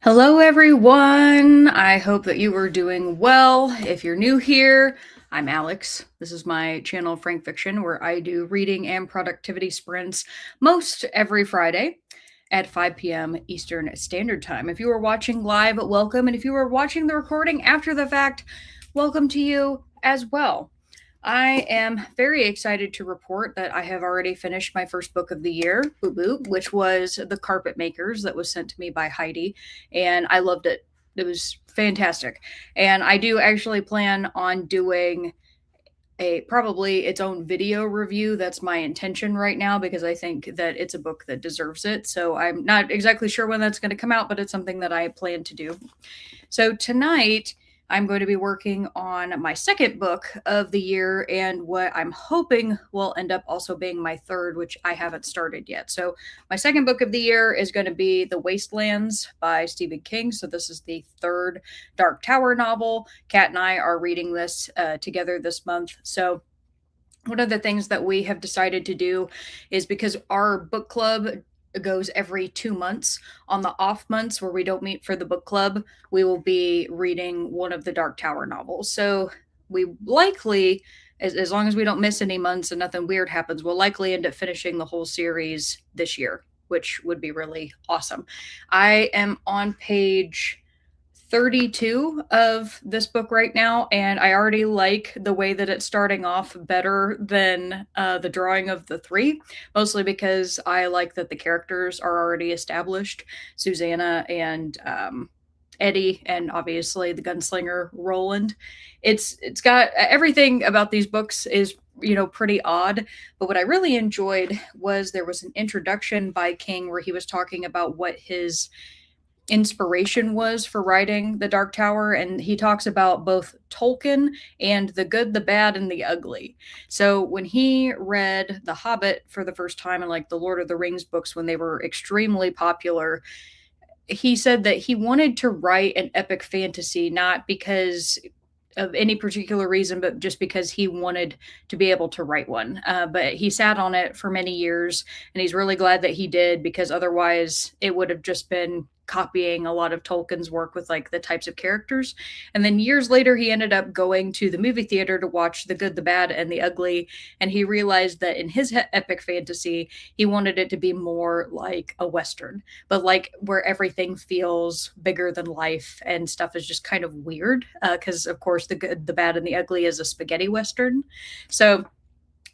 Hello, everyone. I hope that you are doing well. If you're new here, I'm Alex. This is my channel, Frank Fiction, where I do reading and productivity sprints most every Friday at 5 p.m. Eastern Standard Time. If you are watching live, welcome. And if you are watching the recording after the fact, welcome to you as well. I am very excited to report that I have already finished my first book of the year, Boo Boo, which was The Carpet Makers, that was sent to me by Heidi, and I loved it. It was fantastic. And I do actually plan on doing a probably its own video review. That's my intention right now because I think that it's a book that deserves it. So I'm not exactly sure when that's going to come out, but it's something that I plan to do. So tonight, I'm going to be working on my second book of the year and what I'm hoping will end up also being my third, which I haven't started yet. So, my second book of the year is going to be The Wastelands by Stephen King. So, this is the third Dark Tower novel. Kat and I are reading this together this month. So, one of the things that we have decided to do is because our book club goes every 2 months. On the off months where we don't meet for the book club, we will be reading one of the Dark Tower novels. So we likely, as long as we don't miss any months and nothing weird happens, we'll likely end up finishing the whole series this year, which would be really awesome. I am on page 32 of this book right now, and I already like the way that it's starting off better than the drawing of the three, mostly because I like that the characters are already established. Susanna and Eddie, and obviously the gunslinger Roland. It's got everything about these books is pretty odd, but what I really enjoyed was there was an introduction by King where he was talking about what his inspiration was for writing The Dark Tower, and he talks about both Tolkien and the good, the bad, and the ugly. So when he read The Hobbit for the first time and like the Lord of the Rings books when they were extremely popular, he said that he wanted to write an epic fantasy not because of any particular reason, but just because he wanted to be able to write one. But he sat on it for many years, and he's really glad that he did because otherwise it would have just been copying a lot of Tolkien's work with like the types of characters. And then years later, he ended up going to the movie theater to watch The Good, the Bad, and the Ugly. And he realized that in his epic fantasy, he wanted it to be more like a Western, but like where everything feels bigger than life and stuff is just kind of weird. Because, of course, The Good, the Bad, and the Ugly is a spaghetti Western. So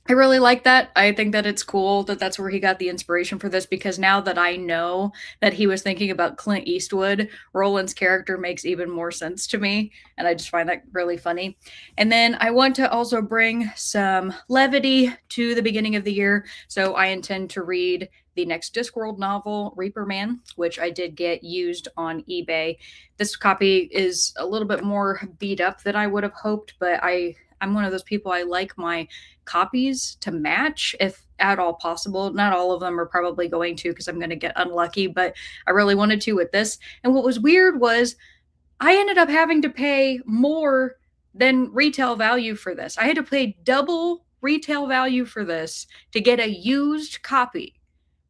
I really like that. I think that it's cool that that's where he got the inspiration for this because now that I know that he was thinking about Clint Eastwood, Roland's character makes even more sense to me. And I just find that really funny. And then I want to also bring some levity to the beginning of the year. So I intend to read the next Discworld novel, Reaper Man, which I did get used on eBay. This copy is a little bit more beat up than I would have hoped, but I'm one of those people, I like my copies to match if at all possible. Not all of them are probably going to because I'm going to get unlucky, but I really wanted to with this. And what was weird was I ended up having to pay more than retail value for this. I had to pay double retail value for this to get a used copy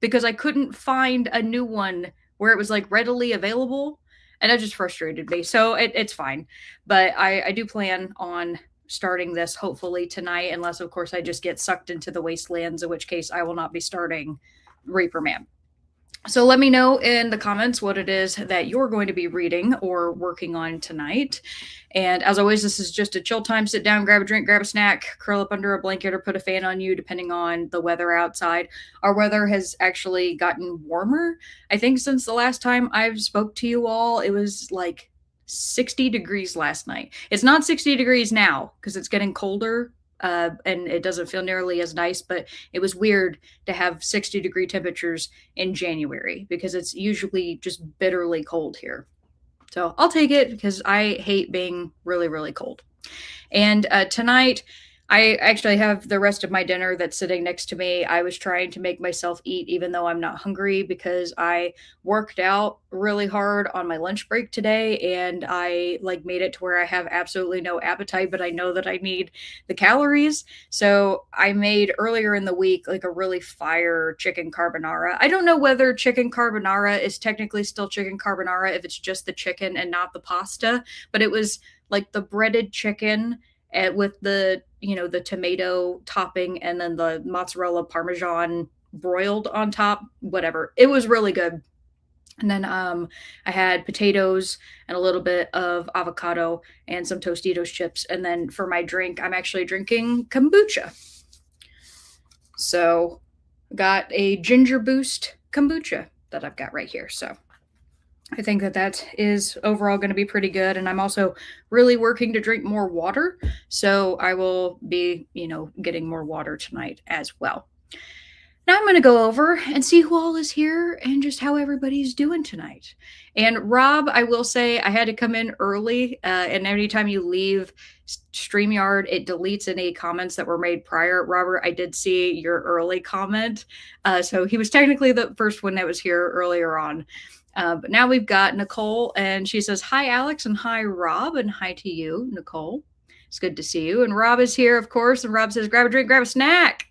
because I couldn't find a new one where it was like readily available. And that just frustrated me. So it's fine. But I do plan on starting this hopefully tonight, unless, of course, I just get sucked into the wastelands, in which case I will not be starting Reaper Man. So let me know in the comments what it is that you're going to be reading or working on tonight. And as always, this is just a chill time. Sit down, grab a drink, grab a snack, curl up under a blanket, or put a fan on you, depending on the weather outside. Our weather has actually gotten warmer. I think since the last time I've spoke to you all, it was like 60 degrees last night. It's not 60 degrees now because it's getting colder and it doesn't feel nearly as nice, but it was weird to have 60-degree temperatures in January because it's usually just bitterly cold here. So I'll take it because I hate being really, really cold. And tonight, I actually have the rest of my dinner that's sitting next to me. I was trying to make myself eat even though I'm not hungry because I worked out really hard on my lunch break today and I like made it to where I have absolutely no appetite, but I know that I need the calories. So I made earlier in the week like a really fire chicken carbonara. I don't know whether chicken carbonara is technically still chicken carbonara if it's just the chicken and not the pasta, but it was like the breaded chicken with the the tomato topping and then the mozzarella parmesan broiled on top, whatever. It was really good. And then I had potatoes and a little bit of avocado and some Tostitos chips. And then for my drink, I'm actually drinking kombucha. So got a ginger boost kombucha that I've got right here. So I think that that is overall going to be pretty good. And I'm also really working to drink more water. So I will be, getting more water tonight as well. Now I'm going to go over and see who all is here and just how everybody's doing tonight. And Rob, I will say I had to come in early. And anytime you leave StreamYard, it deletes any comments that were made prior. Robert, I did see your early comment. So he was technically the first one that was here earlier on. But now we've got Nicole, and she says, hi, Alex, and hi, Rob, and hi to you, Nicole. It's good to see you. And Rob is here, of course, and Rob says, grab a drink, grab a snack.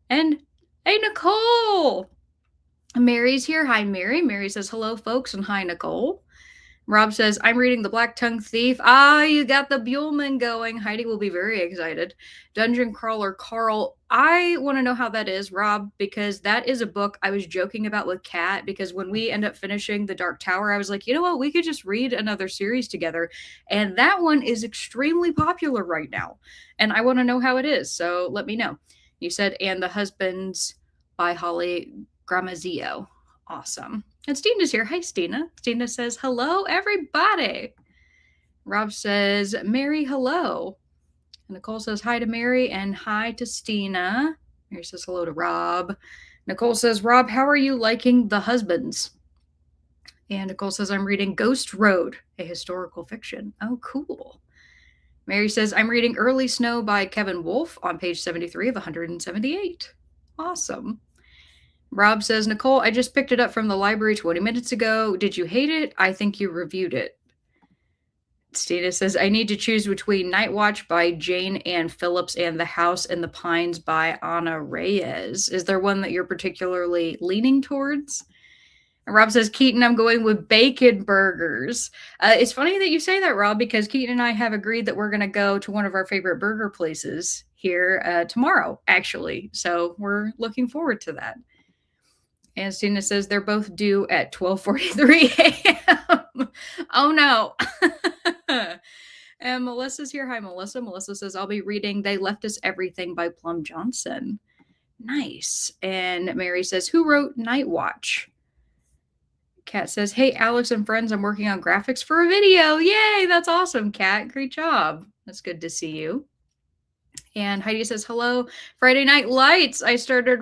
And hey, Nicole. Mary's here. Hi, Mary. Mary says, hello, folks, and hi, Nicole. Rob says, I'm reading The Black Tongue Thief. Ah, you got the Buellman going. Heidi will be very excited. Dungeon Crawler Carl. I want to know how that is, Rob, because that is a book I was joking about with Kat, because when we end up finishing The Dark Tower, I was like, you know what? We could just read another series together. And that one is extremely popular right now. And I want to know how it is. So let me know. You said, and The Husbands by Holly Gramazio. Awesome. And Stina's here. Hi, Stina. Stina says, hello, everybody. Rob says, Mary, hello. And Nicole says, hi to Mary and hi to Stina. Mary says, hello to Rob. Nicole says, Rob, how are you liking The Husbands? And Nicole says, I'm reading Ghost Road, a historical fiction. Oh, cool. Mary says, I'm reading Early Snow by Kevin Wolfe on page 73 of 178. Awesome. Rob says, Nicole, I just picked it up from the library 20 minutes ago. Did you hate it? I think you reviewed it. Stina says, I need to choose between Night Watch by Jane Ann Phillips and The House in the Pines by Ana Reyes. Is there one that you're particularly leaning towards? And Rob says, Keaton, I'm going with bacon burgers. It's funny that you say that, Rob, because Keaton and I have agreed that we're going to go to one of our favorite burger places here tomorrow, actually. So we're looking forward to that. And Stina says they're both due at 12:43 a.m. Oh, no. And Melissa's here. Hi, Melissa. Melissa says, I'll be reading They Left Us Everything by Plum Johnson. Nice. And Mary says, who wrote Night Watch? Kat says, hey, Alex and friends, I'm working on graphics for a video. Yay, that's awesome, Kat. Great job. That's good to see you. And Heidi says, hello, Friday Night Lights. I started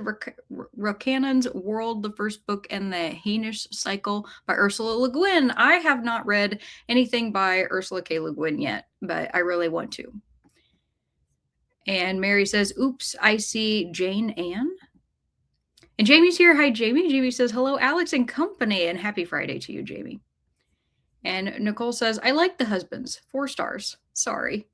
Rokanan's World, the first book in the Hainish Cycle by Ursula Le Guin. I have not read anything by Ursula K. Le Guin yet, but I really want to. And Mary says, oops, I see Jane Ann. And Jamie's here. Hi, Jamie. Jamie says, hello, Alex and company, and happy Friday to you, Jamie. And Nicole says, I like The Husbands. 4 stars. Sorry.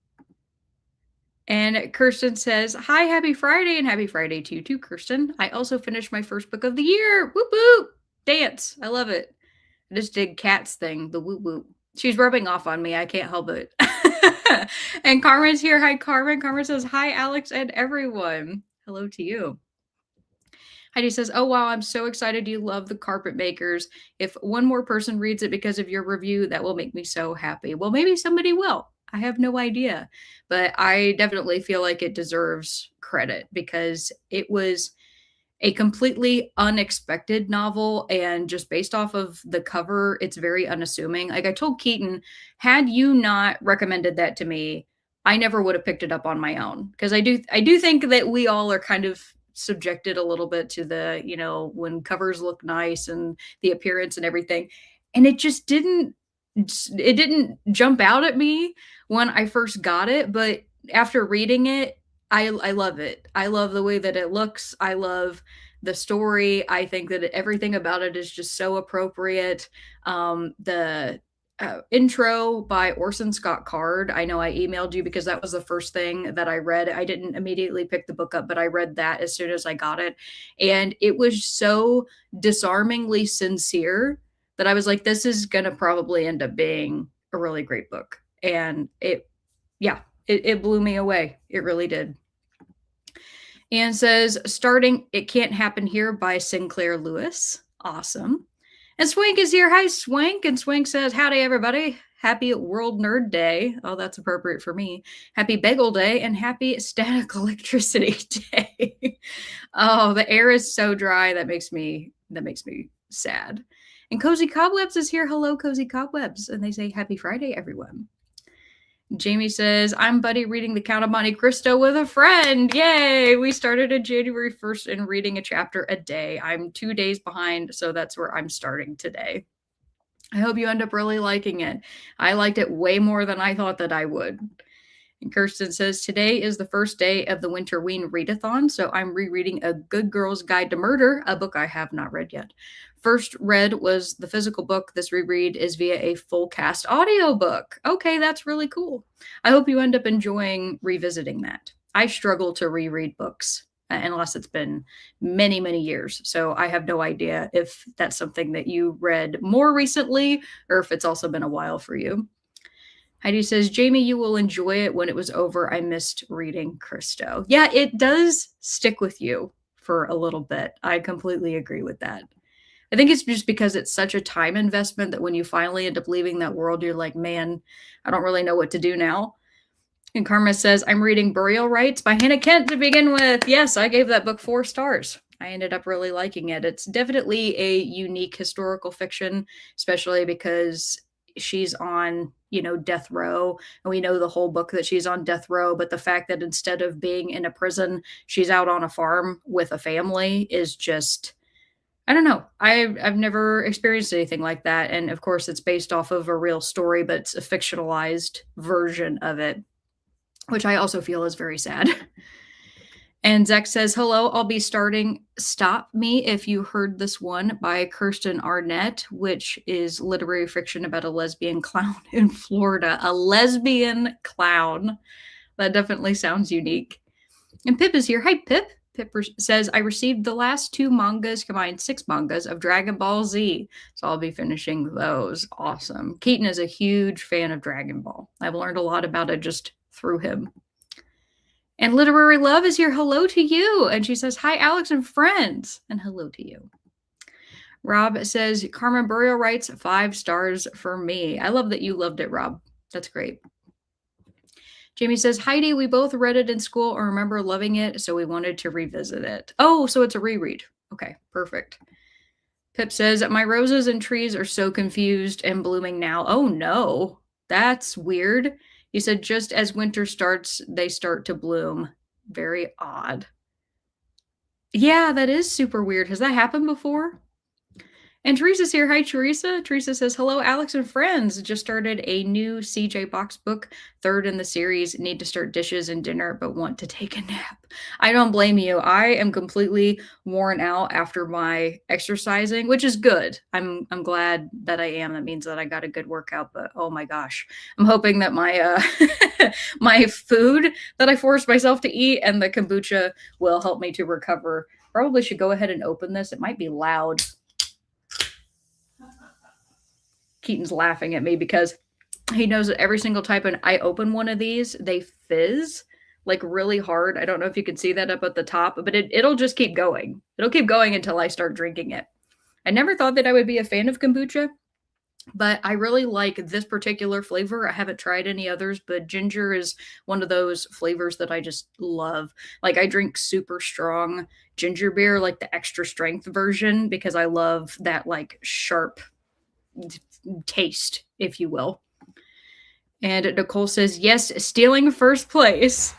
And Kirsten says, hi, happy Friday, and happy Friday to you too, Kirsten. I also finished my first book of the year. Whoop, whoop. Dance. I love it. I just did Kat's thing, the whoop, whoop. She's rubbing off on me. I can't help it. And Carmen's here. Hi, Carmen. Carmen says, hi, Alex and everyone. Hello to you. Heidi says, oh, wow, I'm so excited you love The Carpet Makers. If one more person reads it because of your review, that will make me so happy. Well, maybe somebody will. I have no idea, but I definitely feel like it deserves credit because it was a completely unexpected novel, and just based off of the cover, it's very unassuming. Like I told Keaton, had you not recommended that to me, I never would have picked it up on my own, because I do think that we all are kind of subjected a little bit to the, when covers look nice and the appearance and everything, and it just didn't jump out at me when I first got it, but after reading it, I love it. I love the way that it looks. I love the story. I think that everything about it is just so appropriate. The intro by Orson Scott Card. I know I emailed you because that was the first thing that I read. I didn't immediately pick the book up, but I read that as soon as I got it. And it was so disarmingly sincere that I was like, this is going to probably end up being a really great book. And yeah, it blew me away. It really did. And says, starting It Can't Happen Here by Sinclair Lewis. Awesome. And Swank is here. Hi, Swank. And Swank says, howdy, everybody. Happy World Nerd Day. Oh, that's appropriate for me. Happy Bagel Day and happy Static Electricity Day. Oh, the air is so dry. That makes me sad. And Cozy Cobwebs is here. Hello, Cozy Cobwebs. And they say, happy Friday, everyone. Jamie says, I'm Buddy reading The Count of Monte Cristo with a friend. Yay! We started on January 1st and reading a chapter a day. I'm 2 days behind, so that's where I'm starting today. I hope you end up really liking it. I liked it way more than I thought that I would. And Kirsten says, today is the first day of the Winterween Readathon, so I'm rereading A Good Girl's Guide to Murder, a book I have not read yet. First read was the physical book. This reread is via a full cast audiobook. Okay, that's really cool. I hope you end up enjoying revisiting that. I struggle to reread books unless it's been many, many years. So I have no idea if that's something that you read more recently or if it's also been a while for you. Heidi says, Jamie, you will enjoy it. When it was over, I missed reading Cristo. Yeah, it does stick with you for a little bit. I completely agree with that. I think it's just because it's such a time investment that when you finally end up leaving that world, you're like, man, I don't really know what to do now. And Karma says, I'm reading Burial Rites by Hannah Kent to begin with. Yes, I gave that book 4 stars. I ended up really liking it. It's definitely a unique historical fiction, especially because she's on, death row. And we know the whole book that she's on death row. But the fact that instead of being in a prison, she's out on a farm with a family is just, I don't know. I've never experienced anything like that. And of course, it's based off of a real story, but it's a fictionalized version of it, which I also feel is very sad. And Zach says, hello, I'll be starting Stop Me If You Heard This One by Kirsten Arnett, which is literary fiction about a lesbian clown in Florida. A lesbian clown. That definitely sounds unique. And Pip is here. Hi, Pip. Pip says, I received the last 2 mangas, combined 6 mangas of Dragon Ball Z. So I'll be finishing those. Awesome. Keaton is a huge fan of Dragon Ball. I've learned a lot about it just through him. And Literary Love is here. Hello to you. And she says, hi, Alex and friends. And hello to you. Rob says, Carmen Burial Rites, 5 stars for me. I love that you loved it, Rob. That's great. Jamie says, Heidi, we both read it in school or remember loving it, so we wanted to revisit it. Oh, so it's a reread. Okay, perfect. Pip says, my roses and trees are so confused and blooming now. Oh, no. That's weird. He said, just as winter starts, they start to bloom. Very odd. Yeah, that is super weird. Has that happened before? And Teresa's here. Hi, Teresa. Teresa says, hello, Alex and friends. Just started a new CJ Box book, 3rd in the series. Need to start dishes and dinner, but want to take a nap. I don't blame you. I am completely worn out after my exercising, which is good. I'm glad that I am. That means that I got a good workout, but oh my gosh. I'm hoping that my my food that I forced myself to eat and the kombucha will help me to recover. Probably should go ahead and open this. It might be loud. Keaton's laughing at me because he knows that every single time I open one of these, they fizz like really hard. I don't know if you can see that up at the top, but it'll just keep going. It'll keep going until I start drinking it. I never thought that I would be a fan of kombucha, but I really like this particular flavor. I haven't tried any others, but ginger is one of those flavors that I just love. Like I drink super strong ginger beer, like the extra strength version, because I love that like sharp taste, if you will. And Nicole says, yes, stealing first place.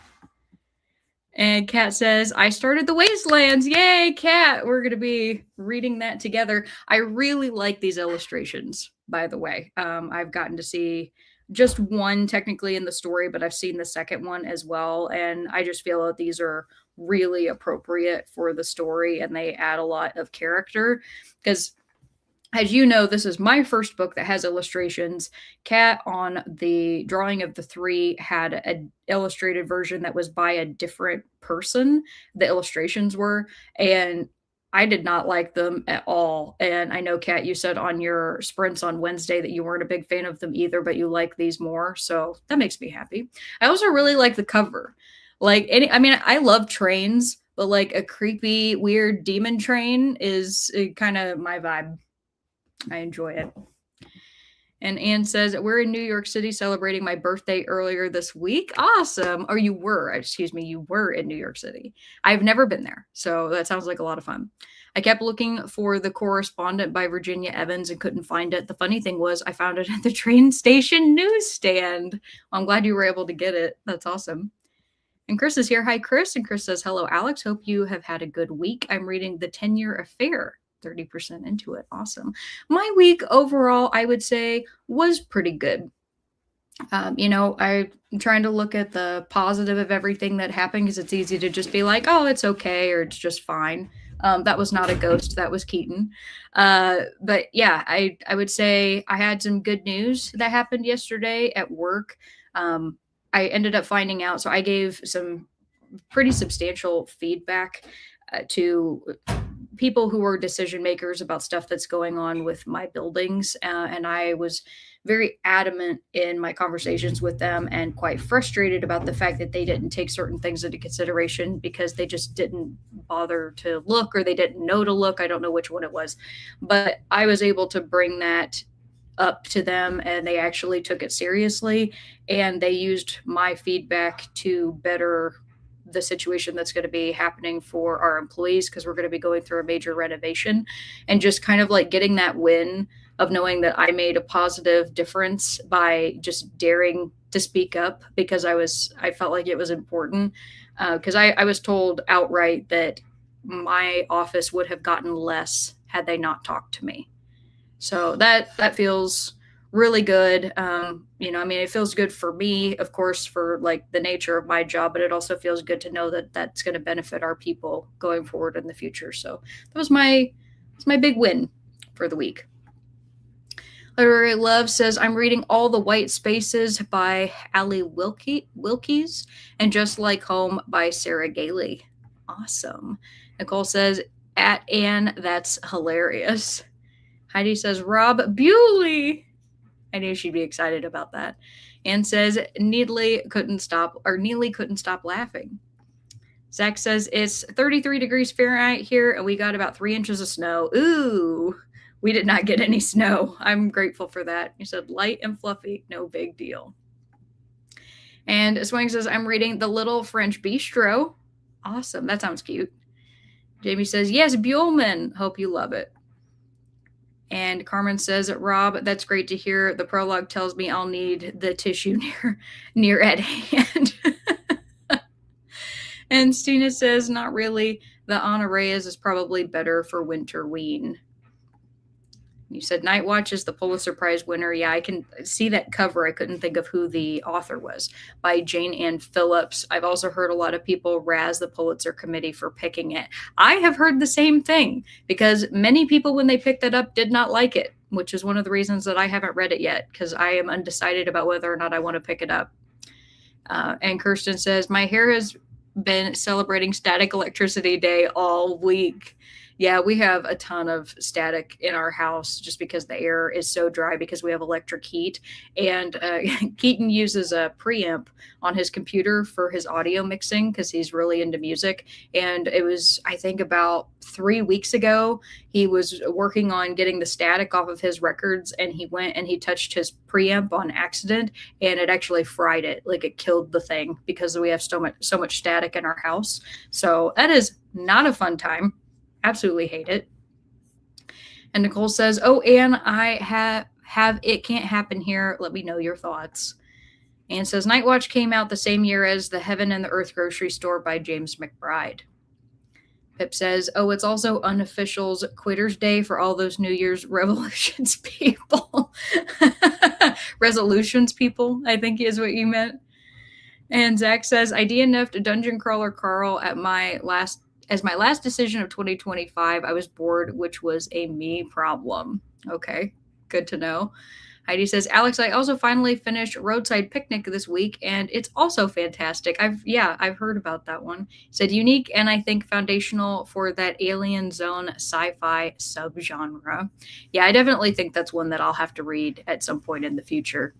And Kat says, I started The Wastelands. Yay, Kat. We're going to be reading that together. I really like these illustrations, by the way. I've gotten to see just one technically in the story, but I've seen the second one as well. And I just feel that these are really appropriate for the story and they add a lot of character. Because, as you know, this is my first book that has illustrations. Kat on the drawing of the three had an illustrated version that was by a different person. The illustrations were, and I did not like them at all. And I know, Kat, you said on your sprints on Wednesday that you weren't a big fan of them either, but you like these more. So that makes me happy. I also really like the cover. I mean, I love trains, but like a creepy, weird demon train is kind of my vibe. I enjoy it. And Anne says, we're in New York City celebrating my birthday earlier this week. Awesome. Or you were in New York City. I've never been there. So that sounds like a lot of fun. I kept looking for The Correspondent by Virginia Evans and couldn't find it. The funny thing was I found it at the train station newsstand. Well, I'm glad you were able to get it. That's awesome. And Chris is here. Hi, Chris. And Chris says, hello, Alex. Hope you have had a good week. I'm reading The 10-Year Affair. 30% into it. Awesome. My week overall, I would say, was pretty good. I'm trying to look at the positive of everything that happened because it's easy to just be like, oh, it's okay, or it's just fine. That was not a ghost. That was Keaton. But yeah, I would say I had some good news that happened yesterday at work. I ended up finding out. So I gave some pretty substantial feedback to people who are decision makers about stuff that's going on with my buildings. And I was very adamant in my conversations with them and quite frustrated about the fact that they didn't take certain things into consideration because they just didn't bother to look or they didn't know to look. I don't know which one it was, but I was able to bring that up to them and they actually took it seriously and they used my feedback to better the situation that's going to be happening for our employees because we're going to be going through a major renovation and just kind of like getting that win of knowing that I made a positive difference by just daring to speak up because I felt like it was important because I was told outright that my office would have gotten less had they not talked to me. So that feels really good. It feels good for me, of course, for like the nature of my job, but it also feels good to know that that's going to benefit our people going forward in the future. So that was my big win for the week. Literary Love says, I'm reading All the White Spaces by Allie Wilkes and Just Like Home by Sarah Gailey. Awesome. Nicole says, at Anne, that's hilarious. Heidi says, Rob Bewley. I knew she'd be excited about that. And says, Neely couldn't stop laughing. Zach says, it's 33 degrees Fahrenheit here, and we got about 3 inches of snow. Ooh, we did not get any snow. I'm grateful for that. He said, light and fluffy, no big deal. And Swing says, I'm reading The Little French Bistro. Awesome. That sounds cute. Jamie says, yes, Buellman. Hope you love it. And Carmen says, Rob, that's great to hear. The prologue tells me I'll need the tissue near at hand. And Stina says, not really. The Ana Reyes is probably better for Winterween. You said Night Watch is the Pulitzer Prize winner. Yeah, I can see that cover. I couldn't think of who the author was. By Jane Ann Phillips. I've also heard a lot of people razz the Pulitzer Committee for picking it. I have heard the same thing because many people, when they picked it up, did not like it, which is one of the reasons that I haven't read it yet because I am undecided about whether or not I want to pick it up. And Kirsten says, my hair has been celebrating Static Electricity Day all week. Yeah, we have a ton of static in our house just because the air is so dry because we have electric heat. And Keaton uses a preamp on his computer for his audio mixing because he's really into music. And it was, I think, about 3 weeks ago, he was working on getting the static off of his records and he went and he touched his preamp on accident and it actually fried it. Like it killed the thing because we have so much static in our house. So that is not a fun time. Absolutely hate it. And Nicole says, oh, Anne, I have It Can't Happen Here. Let me know your thoughts. Anne says, Night Watch came out the same year as The Heaven and the Earth Grocery Store by James McBride. Pip says, oh, it's also Unofficial's Quitter's Day for all those New Year's Revolutions people. resolutions, people, I think is what you meant. And Zach says, I DNF'd Dungeon Crawler Carl at my last decision of 2025. I was bored, which was a me problem. Okay, good to know. Heidi says, Alex, I also finally finished Roadside Picnic this week, and it's also fantastic. I've heard about that one. Said unique and I think foundational for that alien zone sci-fi subgenre. Yeah, I definitely think that's one that I'll have to read at some point in the future.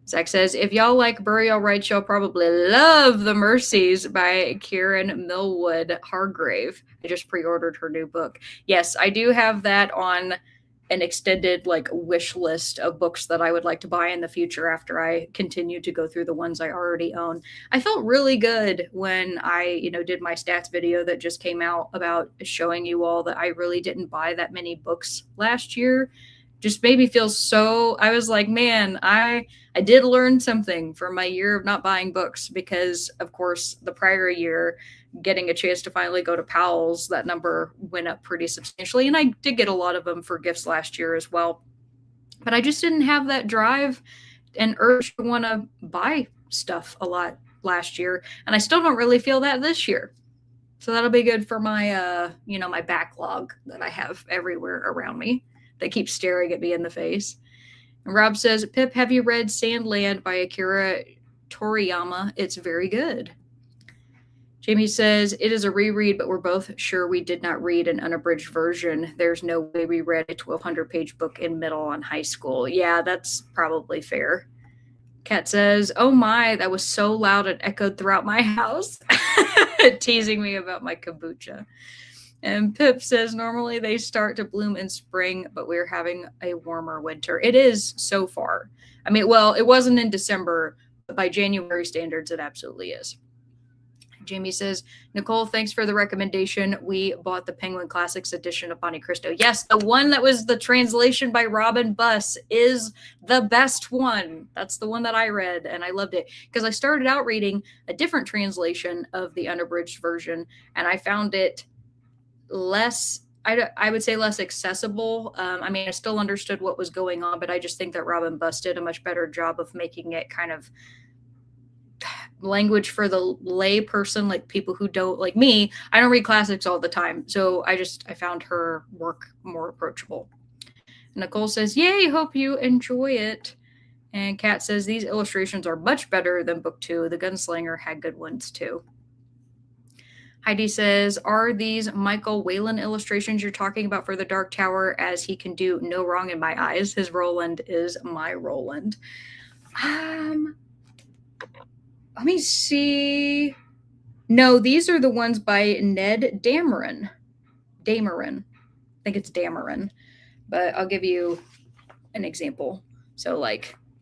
Zach says, if y'all like Burial Rites, y'all probably love The Mercies by Kieran Millwood Hargrave. I just pre-ordered her new book. Yes, I do have that on an extended wish list of books that I would like to buy in the future after I continue to go through the ones I already own. I felt really good when I, did my stats video that just came out about showing you all that I really didn't buy that many books last year. Just made me feel so, I was like, man, I did learn something from my year of not buying books because, of course, the prior year, getting a chance to finally go to Powell's, that number went up pretty substantially. And I did get a lot of them for gifts last year as well. But I just didn't have that drive and urge to want to buy stuff a lot last year. And I still don't really feel that this year. So that'll be good for my, my backlog that I have everywhere around me that keeps staring at me in the face. And Rob says, Pip, have you read Sandland by Akira Toriyama? It's very good. Jamie says, it is a reread, but we're both sure we did not read an unabridged version. There's no way we read a 1,200-page book in middle on high school. Yeah, that's probably fair. Kat says, oh my, that was so loud it echoed throughout my house. Teasing me about my kombucha. And Pip says, normally they start to bloom in spring, but we're having a warmer winter. It is so far. I mean, well, it wasn't in December, but by January standards, it absolutely is. Jamie says, Nicole, thanks for the recommendation. We bought the Penguin Classics edition of Monte Cristo. Yes, the one that was the translation by Robin Buss is the best one. That's the one that I read, and I loved it because I started out reading a different translation of the unabridged version, and I found it less, I would say less accessible. I mean, I still understood what was going on, but I just think that Robin Buss did a much better job of making it kind of language for the lay person, like people who don't, like me, I don't read classics all the time. So I found her work more approachable. Nicole says, yay, hope you enjoy it. And Kat says, these illustrations are much better than book 2. The Gunslinger had good ones too. Heidi says, are these Michael Whalen illustrations you're talking about for the Dark Tower, as he can do no wrong in my eyes? His Roland is my Roland. Let me see. No, these are the ones by Ned Dameron. I think it's Dameron. But I'll give you an example. So,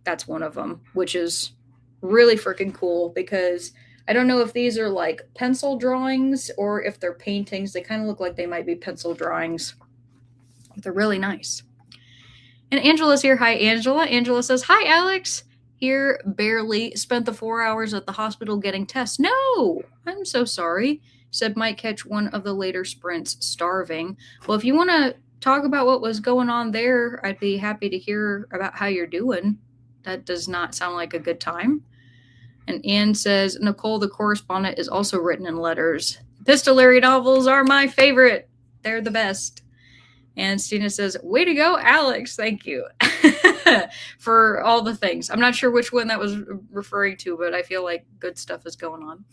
that's one of them, which is really freaking cool because I don't know if these are pencil drawings or if they're paintings. They kind of look like they might be pencil drawings. But they're really nice. And Angela's here. Hi, Angela. Angela says, hi, Alex. Here, barely spent the 4 hours at the hospital getting tests. No, I'm so sorry. Said might catch one of the later sprints starving. Well, if you want to talk about what was going on there, I'd be happy to hear about how you're doing. That does not sound like a good time. And Anne says, Nicole, the correspondent, is also written in letters. Epistolary novels are my favorite. They're the best. And Stina says, way to go, Alex. Thank you for all the things. I'm not sure which one that was referring to, but I feel like good stuff is going on.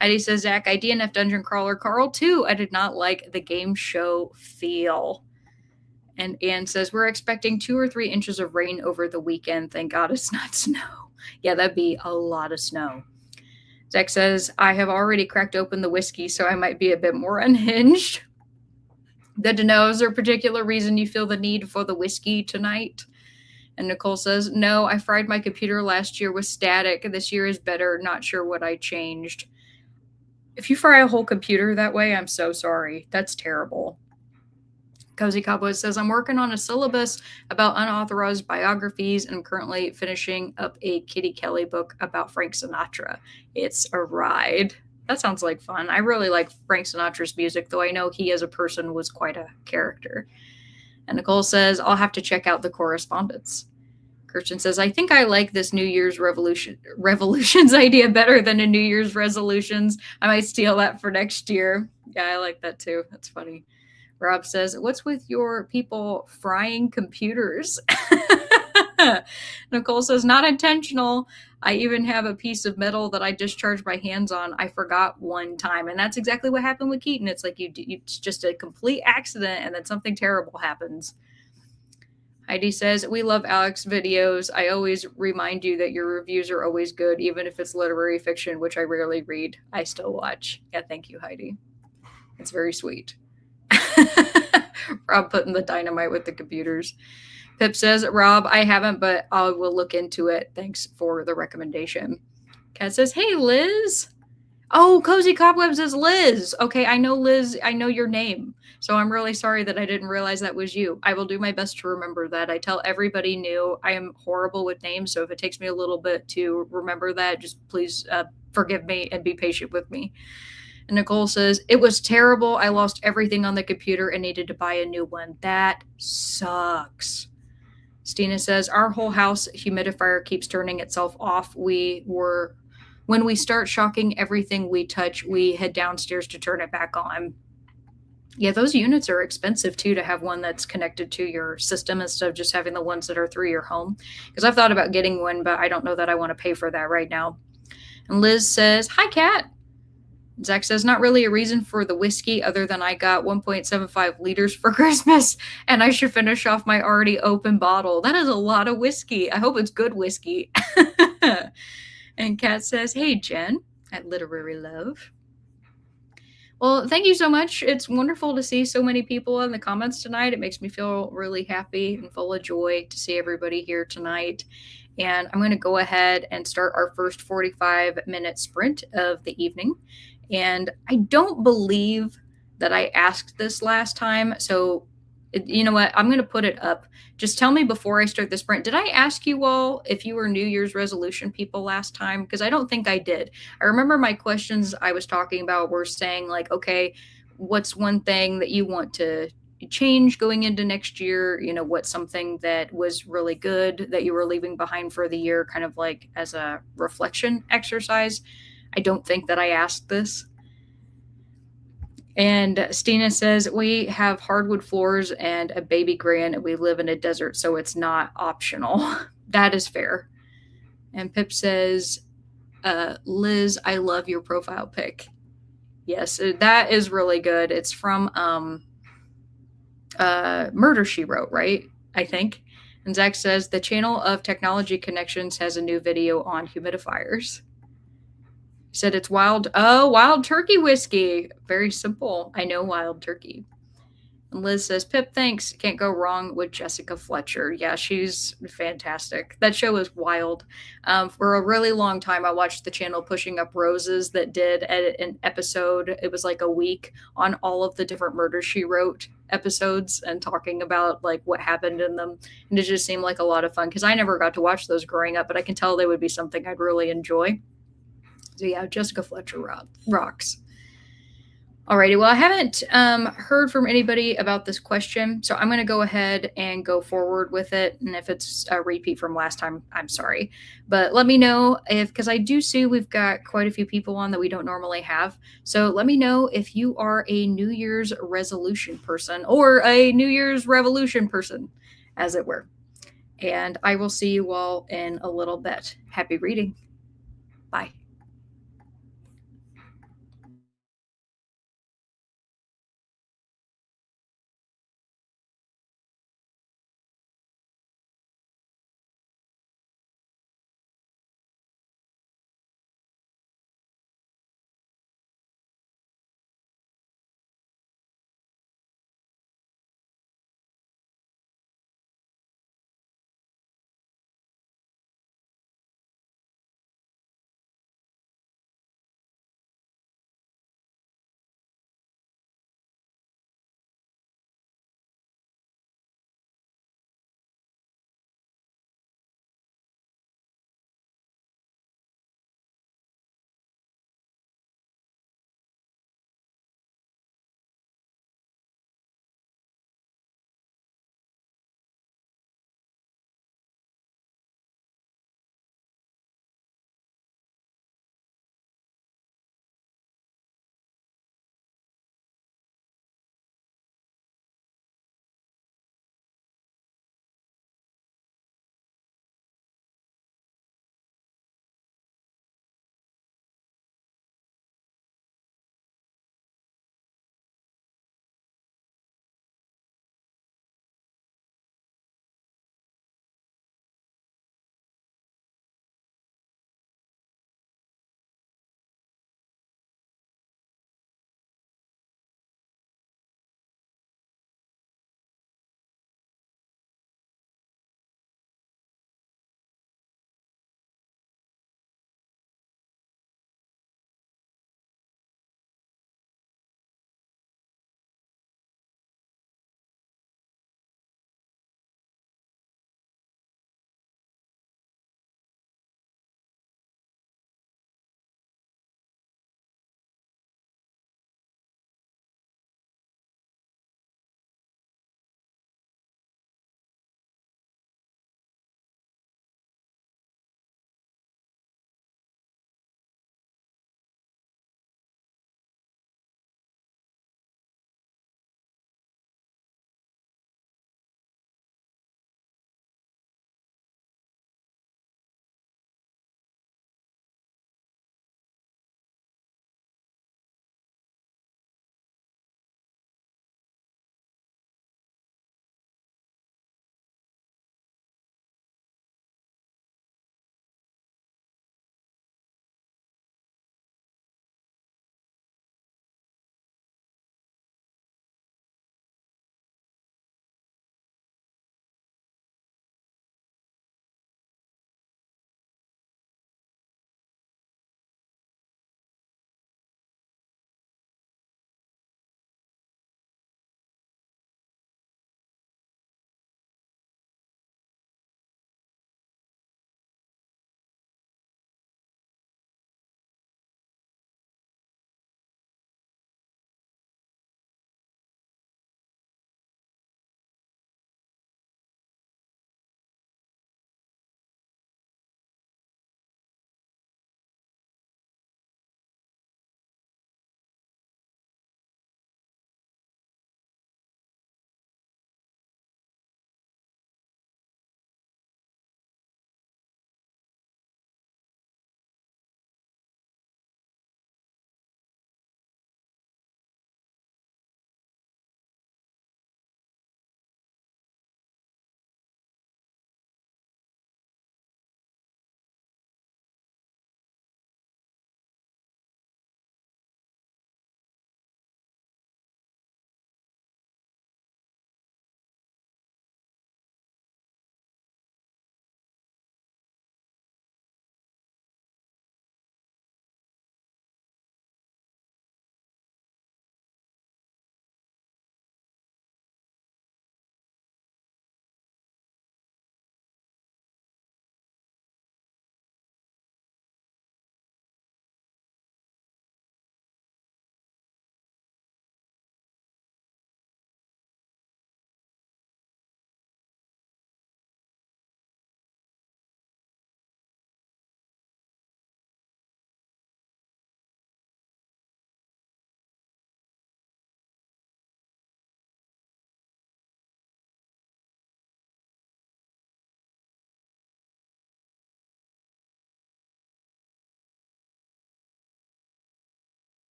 Heidi says, Zach, I DNF Dungeon Crawler Carl too. I did not like the game show feel. And Anne says, we're expecting 2 or 3 inches of rain over the weekend. Thank God it's not snow. Yeah, that'd be a lot of snow. Zach says, I have already cracked open the whiskey, so I might be a bit more unhinged. Good to know. Is there a particular reason you feel the need for the whiskey tonight? And Nicole says, no, I fried my computer last year with static. This year is better. Not sure what I changed. If you fry a whole computer that way, I'm so sorry. That's terrible. Cozy Cowboy says, I'm working on a syllabus about unauthorized biographies and I'm currently finishing up a Kitty Kelly book about Frank Sinatra. It's a ride. That sounds like fun. I really like Frank Sinatra's music, though I know he as a person was quite a character. And Nicole says, I'll have to check out the correspondence. Christian says, I think I like this New Year's revolutions idea better than a New Year's resolutions. I might steal that for next year. Yeah, I like that too. That's funny. Rob says, what's with your people frying computers? Nicole says, not intentional. I even have a piece of metal that I discharged my hands on. I forgot one time. And that's exactly what happened with Keaton. It's like it's just a complete accident and then something terrible happens. Heidi says, we love Alex videos. I always remind you that your reviews are always good, even if it's literary fiction, which I rarely read. I still watch. Yeah, thank you, Heidi. It's very sweet. Rob putting the dynamite with the computers. Pip says, Rob, I haven't, but I will look into it. Thanks for the recommendation. Kat says, hey, Liz. Oh, Cozy Cobwebs is Liz. Okay, I know Liz. I know your name. So I'm really sorry that I didn't realize that was you. I will do my best to remember that. I tell everybody new. I am horrible with names, so if it takes me a little bit to remember that, just please forgive me and be patient with me. And Nicole says, it was terrible. I lost everything on the computer and needed to buy a new one. That sucks. Stina says, our whole house humidifier keeps turning itself off. When we start shocking everything we touch, we head downstairs to turn it back on. Yeah, those units are expensive too, to have one that's connected to your system instead of just having the ones that are through your home. Because I've thought about getting one, but I don't know that I want to pay for that right now. And Liz says, hi, Kat. Zach says, not really a reason for the whiskey other than I got 1.75 liters for Christmas and I should finish off my already open bottle. That is a lot of whiskey. I hope it's good whiskey. And Kat says, hey, Jen at Literary Love. Well, thank you so much. It's wonderful to see so many people in the comments tonight. It makes me feel really happy and full of joy to see everybody here tonight. And I'm going to go ahead and start our first 45-minute sprint of the evening. And I don't believe that I asked this last time. So, you know what? I'm going to put it up. Just tell me before I start the sprint. Did I ask you all if you were New Year's resolution people last time? Because I don't think I did. I remember my questions I was talking about were saying, like, okay, what's one thing that you want to change going into next year? You know, what's something that was really good that you were leaving behind for the year, kind of like as a reflection exercise? I don't think that I asked this. And Stina says, we have hardwood floors and a baby grand, and we live in a desert, so it's not optional. That is fair. And Pip says, Liz, I love your profile pic. Yes, that is really good. It's from Murder, She Wrote, right? I think. And Zach says, the channel of Technology Connections has a new video on humidifiers. He said it's wild. Oh, wild turkey whiskey. Very simple. I know wild turkey. And Liz says, Pip, thanks. Can't go wrong with Jessica Fletcher. Yeah, she's fantastic. That show is wild. For a really long time, I watched the channel Pushing Up Roses that did an episode. It was like a week on all of the different Murder, She Wrote episodes and talking about like what happened in them. And it just seemed like a lot of fun because I never got to watch those growing up, but I can tell they would be something I'd really enjoy. So yeah, Jessica Fletcher rocks. Alrighty, well, I haven't heard from anybody about this question, so I'm going to go ahead and go forward with it. And if it's a repeat from last time, I'm sorry. But let me know because I do see we've got quite a few people on that we don't normally have. So let me know if you are a New Year's resolution person or a New Year's revolution person, as it were. And I will see you all in a little bit. Happy reading. Bye.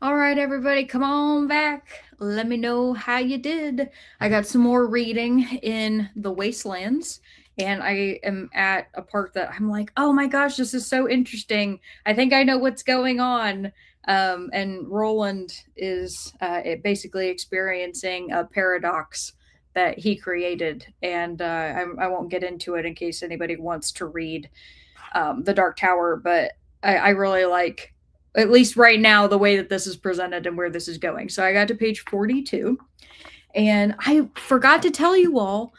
All right, everybody, come on back. Let me know how you did. I got some more reading in The Wastelands, and I am at a part that I'm like, oh my gosh, this is so interesting. I think I know what's going on. And Roland is basically experiencing a paradox that he created, and I won't get into it in case anybody wants to read The Dark Tower, but I really like, at least right now, the way that this is presented and where this is going. So I got to page 42, and I forgot to tell you all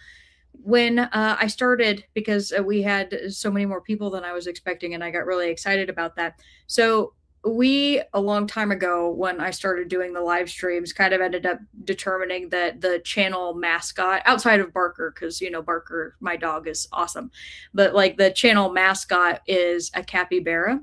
when I started, because we had so many more people than I was expecting, and I got really excited about that. So we, a long time ago, when I started doing the live streams, kind of ended up determining that the channel mascot, outside of Barker, because Barker, my dog, is awesome, but like the channel mascot is a capybara.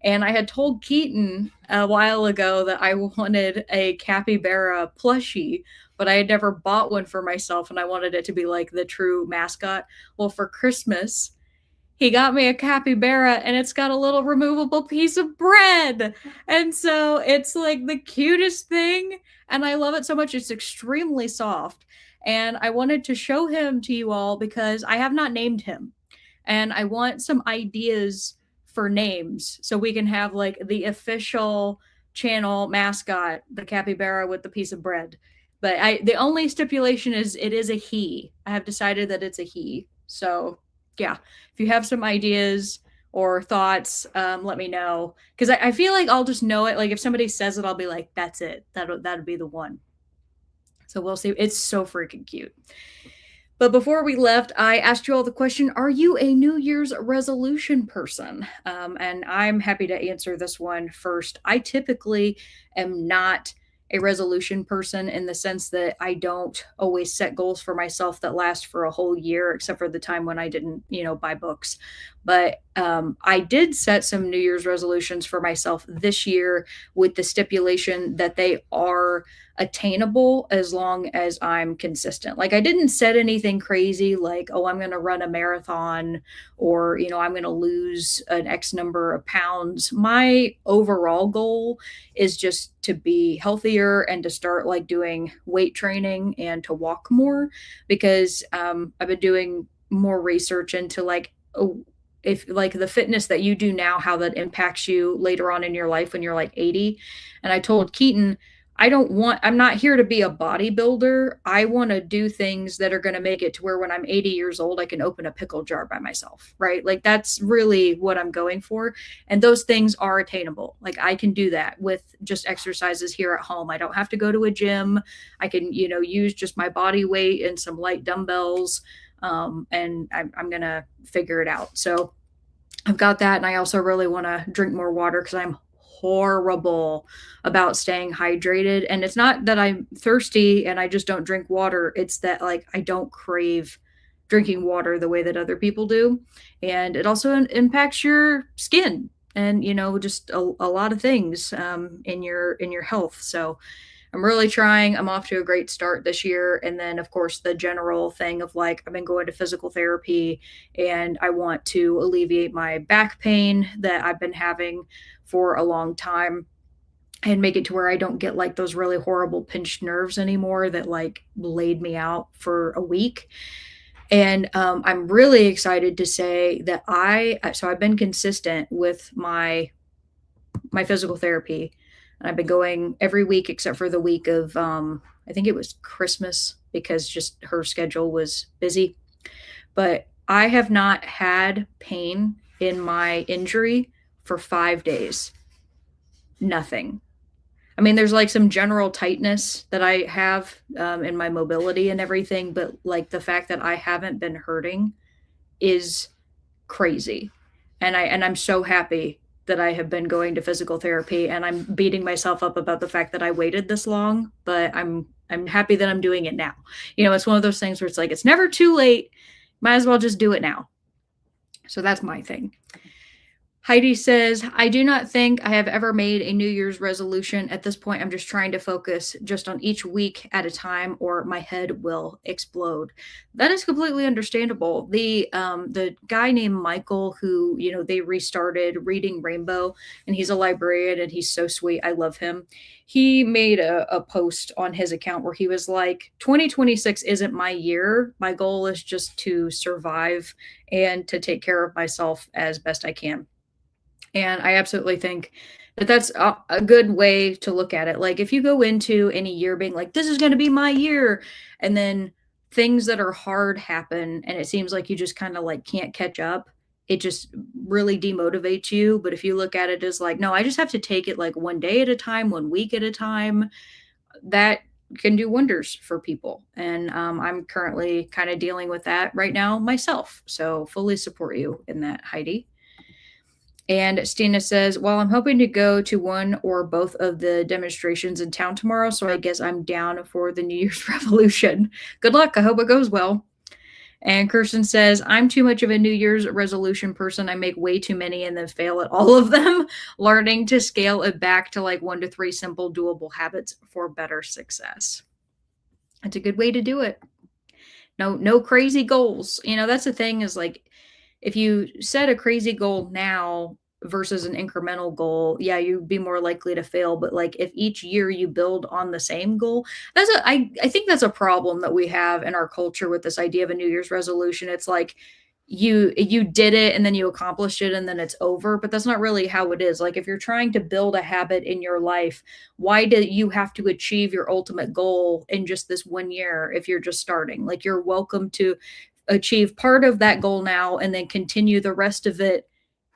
And I had told Keaton a while ago that I wanted a capybara plushie, but I had never bought one for myself, and I wanted it to be like the true mascot. Well, for Christmas, he got me a capybara, and it's got a little removable piece of bread. And so it's like the cutest thing, and I love it so much. It's extremely soft. And I wanted to show him to you all because I have not named him. And I want some ideas for names so we can have like the official channel mascot, the capybara with the piece of bread. But the only stipulation is it is a he. I have decided that it's a he. So yeah, if you have some ideas or thoughts, let me know, because I feel like I'll just know it. Like if somebody says it, I'll be like, that's it. That'll be the one. So we'll see. It's so freaking cute. But before we left, I asked you all the question, are you a New Year's resolution person? And I'm happy to answer this one first. I typically am not a resolution person in the sense that I don't always set goals for myself that last for a whole year, except for the time when I didn't, buy books. But I did set some New Year's resolutions for myself this year with the stipulation that they are attainable as long as I'm consistent. Like I didn't set anything crazy like, oh, I'm going to run a marathon, or, I'm going to lose an X number of pounds. My overall goal is just to be healthier and to start like doing weight training and to walk more, because I've been doing more research into like, oh, if like the fitness that you do now, how that impacts you later on in your life when you're like 80. And I told Keaton, I'm not here to be a bodybuilder. I want to do things that are going to make it to where when I'm 80 years old, I can open a pickle jar by myself, right? Like that's really what I'm going for. And those things are attainable. Like I can do that with just exercises here at home. I don't have to go to a gym. I can, use just my body weight and some light dumbbells. And I'm going to figure it out. So I've got that. And I also really want to drink more water because I'm horrible about staying hydrated. And it's not that I'm thirsty and I just don't drink water. It's that like I don't crave drinking water the way that other people do. And it also impacts your skin and just a lot of things in your health. So I'm really trying. I'm off to a great start this year. And then, of course, the general thing of like, I've been going to physical therapy and I want to alleviate my back pain that I've been having for a long time and make it to where I don't get like those really horrible pinched nerves anymore that like laid me out for a week. And I'm really excited to say that I've been consistent with my physical therapy. I've been going every week except for the week of, I think it was Christmas, because just her schedule was busy. But I have not had pain in my injury for 5 days. Nothing. I mean, there's like some general tightness that I have in my mobility and everything, but like the fact that I haven't been hurting is crazy. And I'm so happy that I have been going to physical therapy, and I'm beating myself up about the fact that I waited this long, but I'm happy that I'm doing it now. It's one of those things where it's like, it's never too late. Might as well just do it now. So that's my thing. Heidi says, I do not think I have ever made a New Year's resolution. At this point, I'm just trying to focus just on each week at a time or my head will explode. That is completely understandable. The guy named Michael who, they restarted Reading Rainbow, and he's a librarian and he's so sweet. I love him. He made a post on his account where he was like, 2026 isn't my year. My goal is just to survive and to take care of myself as best I can. And I absolutely think that that's a good way to look at it. Like, if you go into any year being like, this is going to be my year, and then things that are hard happen, and it seems like you just kind of like can't catch up, it just really demotivates you. But if you look at it as like, no, I just have to take it like one day at a time, one week at a time, that can do wonders for people. And I'm currently kind of dealing with that right now myself. So fully support you in that, Heidi. And Stina says, well, I'm hoping to go to one or both of the demonstrations in town tomorrow. So I guess I'm down for the New Year's Revolution. Good luck. I hope it goes well. And Kirsten says, I'm too much of a New Year's resolution person. I make way too many and then fail at all of them. Learning to scale it back to like 1 to 3 simple, doable habits for better success. It's a good way to do it. No crazy goals. That's the thing is like, if you set a crazy goal now versus an incremental goal, yeah, you'd be more likely to fail. But like if each year you build on the same goal, I think that's a problem that we have in our culture with this idea of a New Year's resolution. It's like you did it and then you accomplished it and then it's over, but that's not really how it is. Like if you're trying to build a habit in your life, why do you have to achieve your ultimate goal in just this one year if you're just starting? Like you're welcome to achieve part of that goal now and then continue the rest of it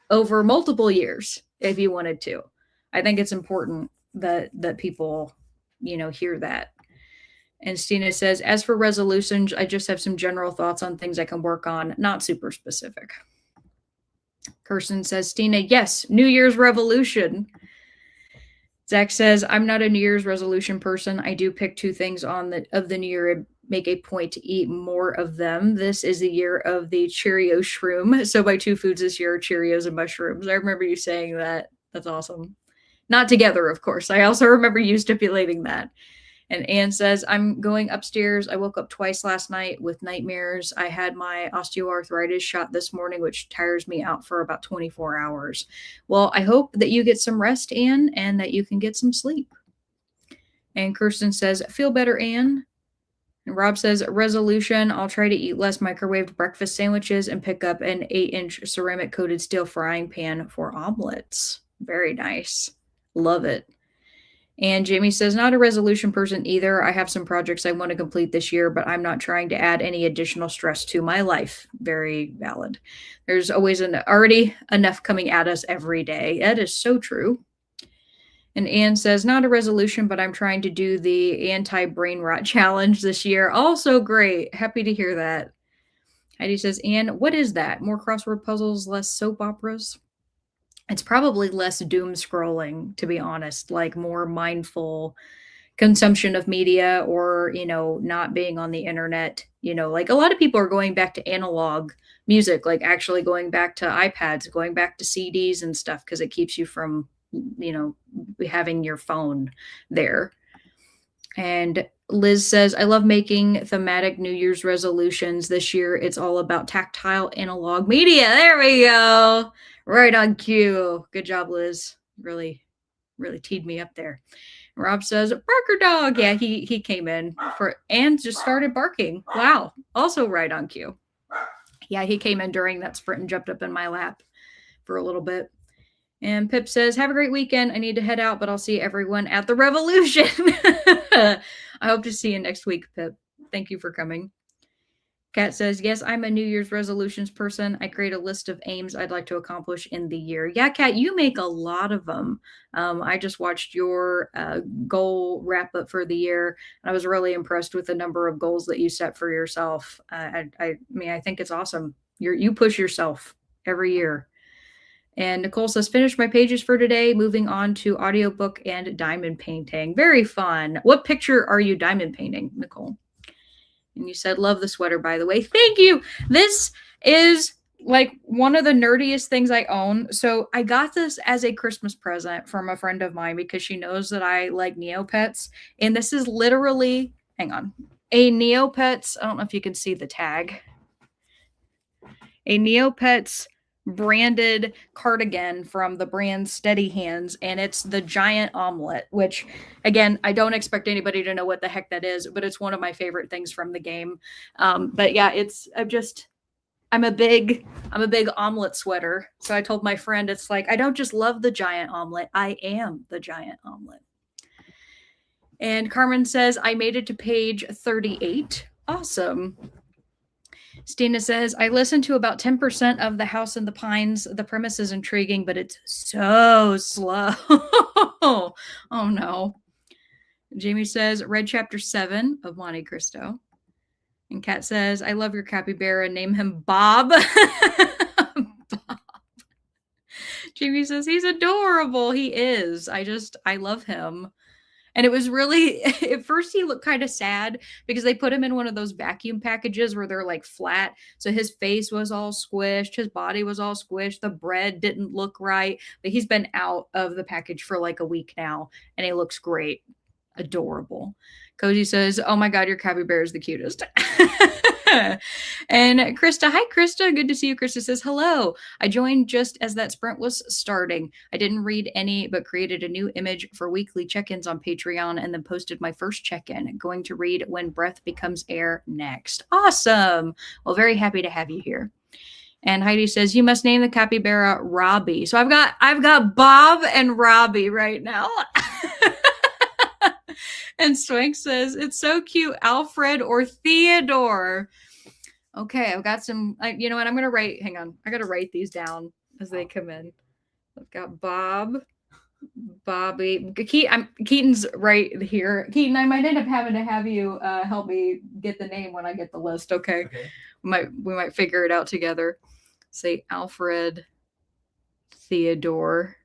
over multiple years if you wanted to. I think it's important that people, hear that. And Stina says, as for resolutions, I just have some general thoughts on things I can work on, not super specific. Kirsten says, Stina, yes, New Year's revolution. Zach says, I'm not a New Year's resolution person. I do pick 2 things of the New Year, make a point to eat more of them. This is the year of the Cheerio shroom. So my 2 foods this year are Cheerios and mushrooms. I remember you saying that. That's awesome. Not together, of course. I also remember you stipulating that. And Anne says, I'm going upstairs. I woke up twice last night with nightmares. I had my osteoarthritis shot this morning, which tires me out for about 24 hours. Well, I hope that you get some rest, Anne, and that you can get some sleep. And Kirsten says, feel better, Anne. And Rob says, resolution, I'll try to eat less microwaved breakfast sandwiches and pick up an 8-inch ceramic coated steel frying pan for omelets. Very nice. Love it. And Jamie says, not a resolution person either. I have some projects I want to complete this year, but I'm not trying to add any additional stress to my life. Very valid. There's always already enough coming at us every day. That is so true. And Anne says, not a resolution, but I'm trying to do the anti-brain rot challenge this year. Also great. Happy to hear that. Heidi says, Anne, what is that? More crossword puzzles, less soap operas? It's probably less doom scrolling, to be honest, like more mindful consumption of media or, not being on the internet. Like a lot of people are going back to analog music, like actually going back to iPads, going back to CDs and stuff, because it keeps you from, having your phone there. And Liz says, I love making thematic New Year's resolutions. This year, it's all about tactile analog media. There we go. Right on cue. Good job, Liz. Really, really teed me up there. Rob says, Barker dog. Yeah, he came in and just started barking. Wow. Also right on cue. Yeah, he came in during that sprint and jumped up in my lap for a little bit. And Pip says, have a great weekend. I need to head out, but I'll see everyone at the Revolution. I hope to see you next week, Pip. Thank you for coming. Kat says, yes, I'm a New Year's resolutions person. I create a list of aims I'd like to accomplish in the year. Yeah, Kat, you make a lot of them. I just watched your goal wrap up for the year, and I was really impressed with the number of goals that you set for yourself. I think it's awesome. You push yourself every year. And Nicole says, finish my pages for today, moving on to audiobook and diamond painting. Very fun. What picture are you diamond painting, Nicole? And you said, love the sweater, by the way. Thank you. This is like one of the nerdiest things I own. So I got this as a Christmas present from a friend of mine because she knows that I like Neopets. And this is literally, hang on, a Neopets. I don't know if you can see the tag. A Neopets branded cardigan from the brand Steady Hands, and it's the giant omelet, which again, I don't expect anybody to know what the heck that is, but it's one of my favorite things from the game. But yeah, I'm a big omelet sweater. So I told my friend, it's like I don't just love the giant omelet, I am the giant omelet. And Carmen says, I made it to page 38. Awesome. Stina says, I listened to about 10% of The House in the Pines. The premise is intriguing, but it's so slow. Oh no. Jamie says, read chapter 7 of Monte Cristo. And Kat says, I love your capybara. Name him Bob. Bob. Jamie says, he's adorable. He is. I love him. And it was really, at first he looked kind of sad because they put him in one of those vacuum packages where they're like flat. So his face was all squished, his body was all squished, the bread didn't look right. But he's been out of the package for like a week now and he looks great. Adorable. Cozy says, oh my God, your capybara is the cutest. And Krista, hi Krista, good to see you. Krista says, hello. I joined just as that sprint was starting. I didn't read any, but created a new image for weekly check-ins on Patreon and then posted my first check-in. Going to read When Breath Becomes Air next. Awesome. Well, very happy to have you here. And Heidi says, you must name the capybara Robbie. So I've got Bob and Robbie right now. And Swank says, it's so cute, Alfred or Theodore. Okay, I've got some, you know what, I'm going to write, hang on. I got to write these down as they come in. I've got Bob, Bobby. Keaton's right here. Keaton, I might end up having to have you help me get the name when I get the list, okay? We might figure it out together. Say Alfred, Theodore.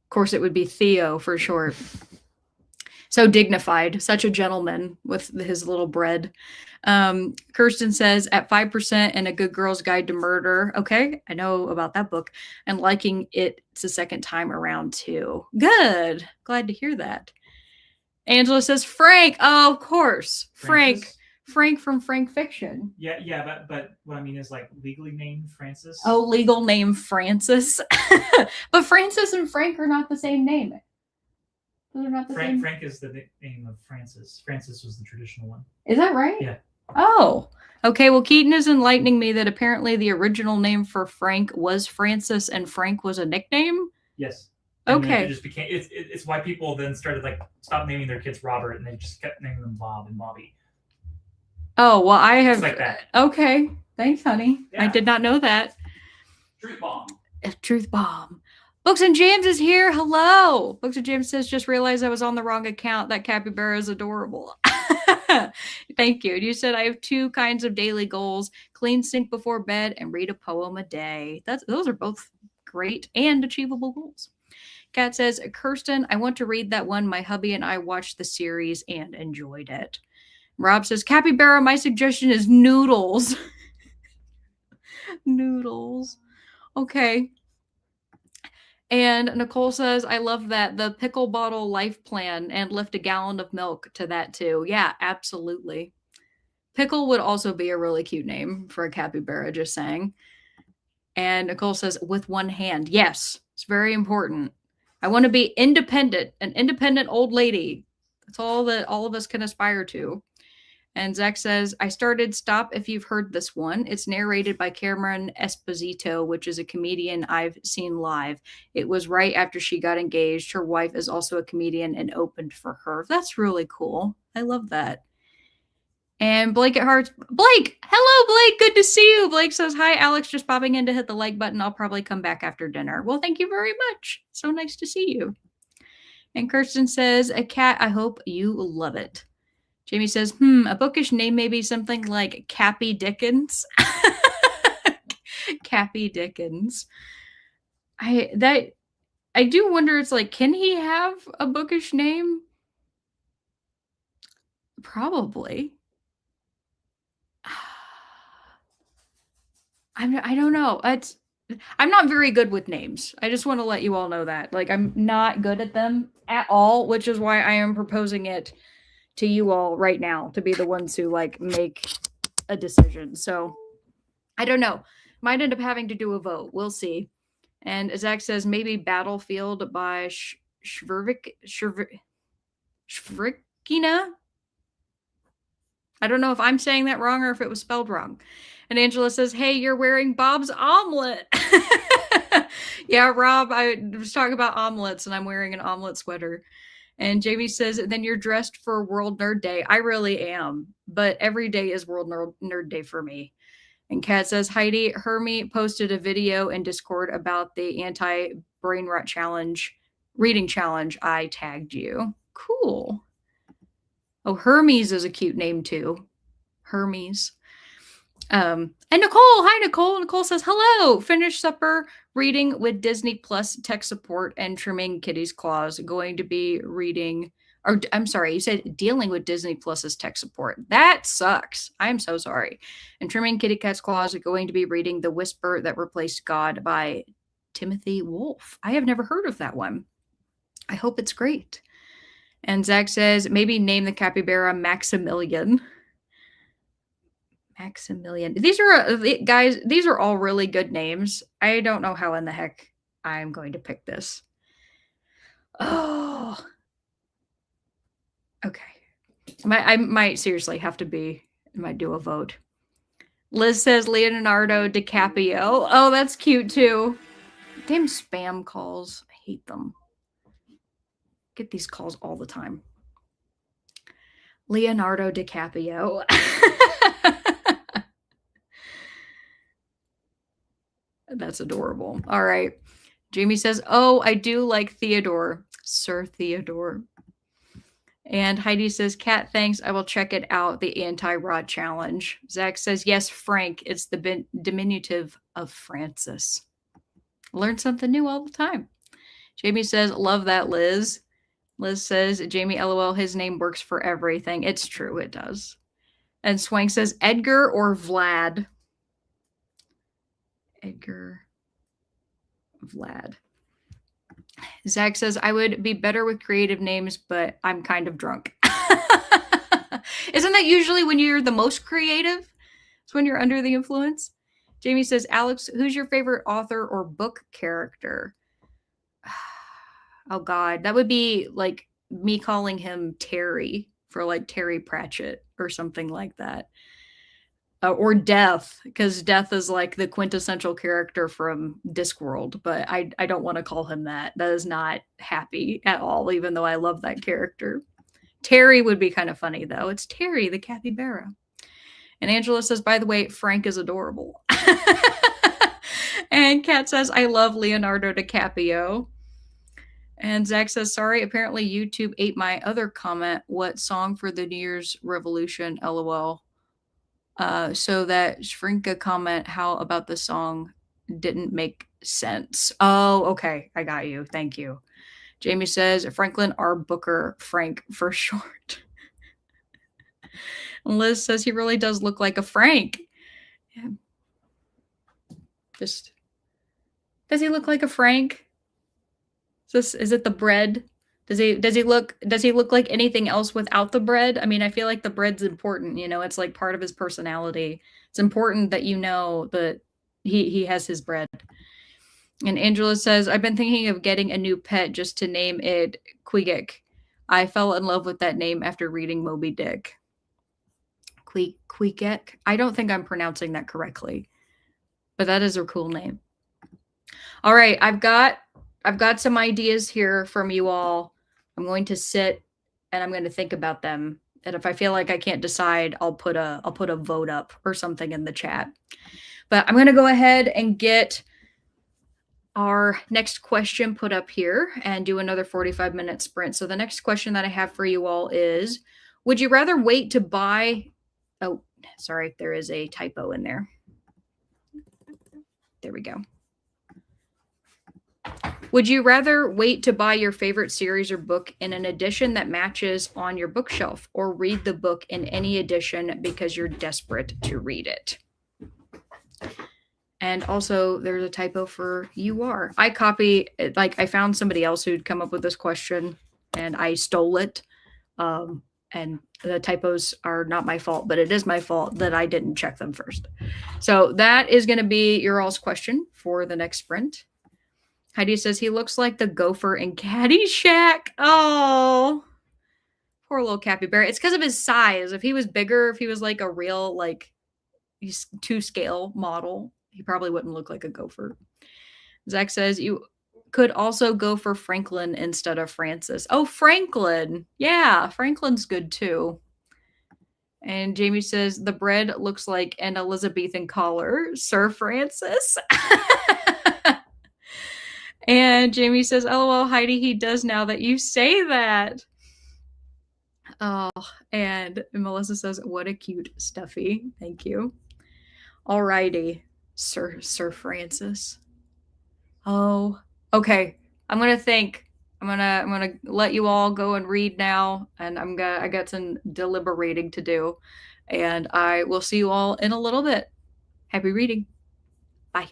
Of course, it would be Theo for short. So dignified, such a gentleman with his little bread. Kirsten says, at 5% and A Good Girl's Guide to Murder. Okay, I know about that book. And liking it the second time around too. Good. Glad to hear that. Angela says, Frank. Oh, of course. Francis? Frank from Frank Fiction. Yeah, but what I mean is like legally named Francis. Oh, legal name Francis. But Francis and Frank are not the same name. Frank is the name of Francis. Francis was the traditional one. Is that right? Yeah. Oh, okay. Well, Keaton is enlightening me that apparently the original name for Frank was Francis and Frank was a nickname. Yes. And okay. It just became, it's why people then started like stop naming their kids Robert and they just kept naming them Bob and Bobby. Oh, well, I have. It's like that. Okay. Thanks, honey. Yeah. I did not know that. Truth bomb. Truth bomb. Books and James is here. Hello. Books and James says, just realized I was on the wrong account. That capybara is adorable. Thank you. You said I have 2 kinds of daily goals: clean sink before bed and read a poem a day. Those are both great and achievable goals. Kat says, Kirsten, I want to read that one. My hubby and I watched the series and enjoyed it. Rob says, capybara, my suggestion is noodles. Noodles. Okay. And Nicole says, I love that. The pickle bottle life plan and lift a gallon of milk to that too. Yeah, absolutely. Pickle would also be a really cute name for a capybara, just saying. And Nicole says, with one hand. Yes, it's very important. I want to be independent, an independent old lady. That's all that all of us can aspire to. And Zach says, I started Stop If You've Heard This One. It's narrated by Cameron Esposito, which is a comedian I've seen live. It was right after she got engaged. Her wife is also a comedian and opened for her. That's really cool. I love that. And Blake at Hearts. Blake! Hello, Blake. Good to see you. Blake says, hi, Alex. Just popping in to hit the like button. I'll probably come back after dinner. Well, thank you very much. So nice to see you. And Kirsten says, a cat, I hope you love it. Jamie says, a bookish name may be something like Cappy Dickens. Cappy Dickens. I do wonder, it's like, can he have a bookish name? Probably. I don't know. I'm not very good with names. I just want to let you all know that. Like, I'm not good at them at all, which is why I am proposing it to you all right now to be the ones who like make a decision. So I don't know. Might end up having to do a vote. We'll see. And Zach says maybe Battlefield by Shvrikina. I don't know if I'm saying that wrong or if it was spelled wrong. And Angela says, hey, you're wearing Bob's omelet. Yeah, Rob, I was talking about omelets and I'm wearing an omelet sweater. And Jamie says, then you're dressed for World Nerd Day. I really am. But every day is World Nerd Day for me. And Kat says, Heidi, Hermie posted a video in Discord about the anti-brain rot challenge, reading challenge. I tagged you. Cool. Oh, Hermes is a cute name too. Hermes. And Nicole, hi Nicole. Nicole says, hello, finished supper, reading with Disney Plus tech support and trimming Kitty's claws. Going to be reading, or I'm sorry, you said dealing with Disney Plus's tech support. That sucks. I'm so sorry. And trimming Kitty Cat's claws, going to be reading The Whisper That Replaced God by Timothy Wolf. I have never heard of that one. I hope it's great. And Zach says, maybe name the capybara Maximilian. Maximilian. These are, guys, these are all really good names. I don't know how in the heck I'm going to pick this. Oh. Okay. I might seriously have to might do a vote. Liz says Leonardo DiCaprio. Oh, that's cute too. Damn spam calls. I hate them. Get these calls all the time. Leonardo DiCaprio. That's adorable. All right. Jamie says, oh, I do like Theodore. Sir Theodore. And Heidi says, Kat, thanks. I will check it out. The anti-rod challenge. Zach says, yes, Frank. It's the diminutive of Francis. Learn something new all the time. Jamie says, love that, Liz. Liz says, Jamie, LOL, his name works for everything. It's true. It does. And Swank says, Edgar or Vlad? Edgar, Vlad. Zach says, I would be better with creative names, but I'm kind of drunk. Isn't that usually when you're the most creative? It's when you're under the influence. Jamie says, Alex, who's your favorite author or book character? Oh, God. That would be like me calling him Terry for like Terry Pratchett or something like that. Or Death, because Death is like the quintessential character from Discworld, but I don't want to call him that. That is not happy at all, even though I love that character. Terry would be kind of funny, though. It's Terry, the capybara. And Angela says, by the way, Frank is adorable. And Kat says, I love Leonardo DiCaprio. And Zach says, sorry, apparently YouTube ate my other comment. What song for the New Year's Revolution? LOL. So that Shrinka comment, how about the song didn't make sense. Oh, okay. I got you. Thank you. Jamie says, Franklin R. Booker, Frank for short. And Liz says he really does look like a Frank. Yeah. Just, does he look like a Frank? Is it the bread? Does he look like anything else without the bread? I mean, I feel like the bread's important, you know, it's like part of his personality. It's important that you know that he has his bread. And Angela says, I've been thinking of getting a new pet just to name it Quigek. I fell in love with that name after reading Moby Dick. Quigek? I don't think I'm pronouncing that correctly, but that is a cool name. All right, I've got some ideas here from you all. I'm going to sit and I'm going to think about them. And if I feel like I can't decide, I'll put a vote up or something in the chat. But I'm going to go ahead and get our next question put up here and do another 45-minute sprint. So the next question that I have for you all is, would you rather wait to buy... Oh, sorry, there is a typo in there. There we go. Would you rather wait to buy your favorite series or book in an edition that matches on your bookshelf, or read the book in any edition because you're desperate to read it? And also, there's a typo for you are. I copy, like, I found somebody else who'd come up with this question and I stole it. And the typos are not my fault, but it is my fault that I didn't check them first. So that is going to be your all's question for the next sprint. Heidi says he looks like the gopher in Caddyshack. Oh, poor little capybara. It's because of his size. If he was bigger, if he was like a real, like, 2 scale model, he probably wouldn't look like a gopher. Zach says you could also go for Franklin instead of Francis. Oh, Franklin. Yeah, Franklin's good too. And Jamie says the bread looks like an Elizabethan collar, Sir Francis. And Jamie says, "LOL, Heidi, he does now that you say that." Oh, and Melissa says, "What a cute stuffy." Thank you. Alrighty, Sir Francis. Oh, okay. I'm gonna think. I'm gonna let you all go and read now, and I got some deliberating to do, and I will see you all in a little bit. Happy reading. Bye.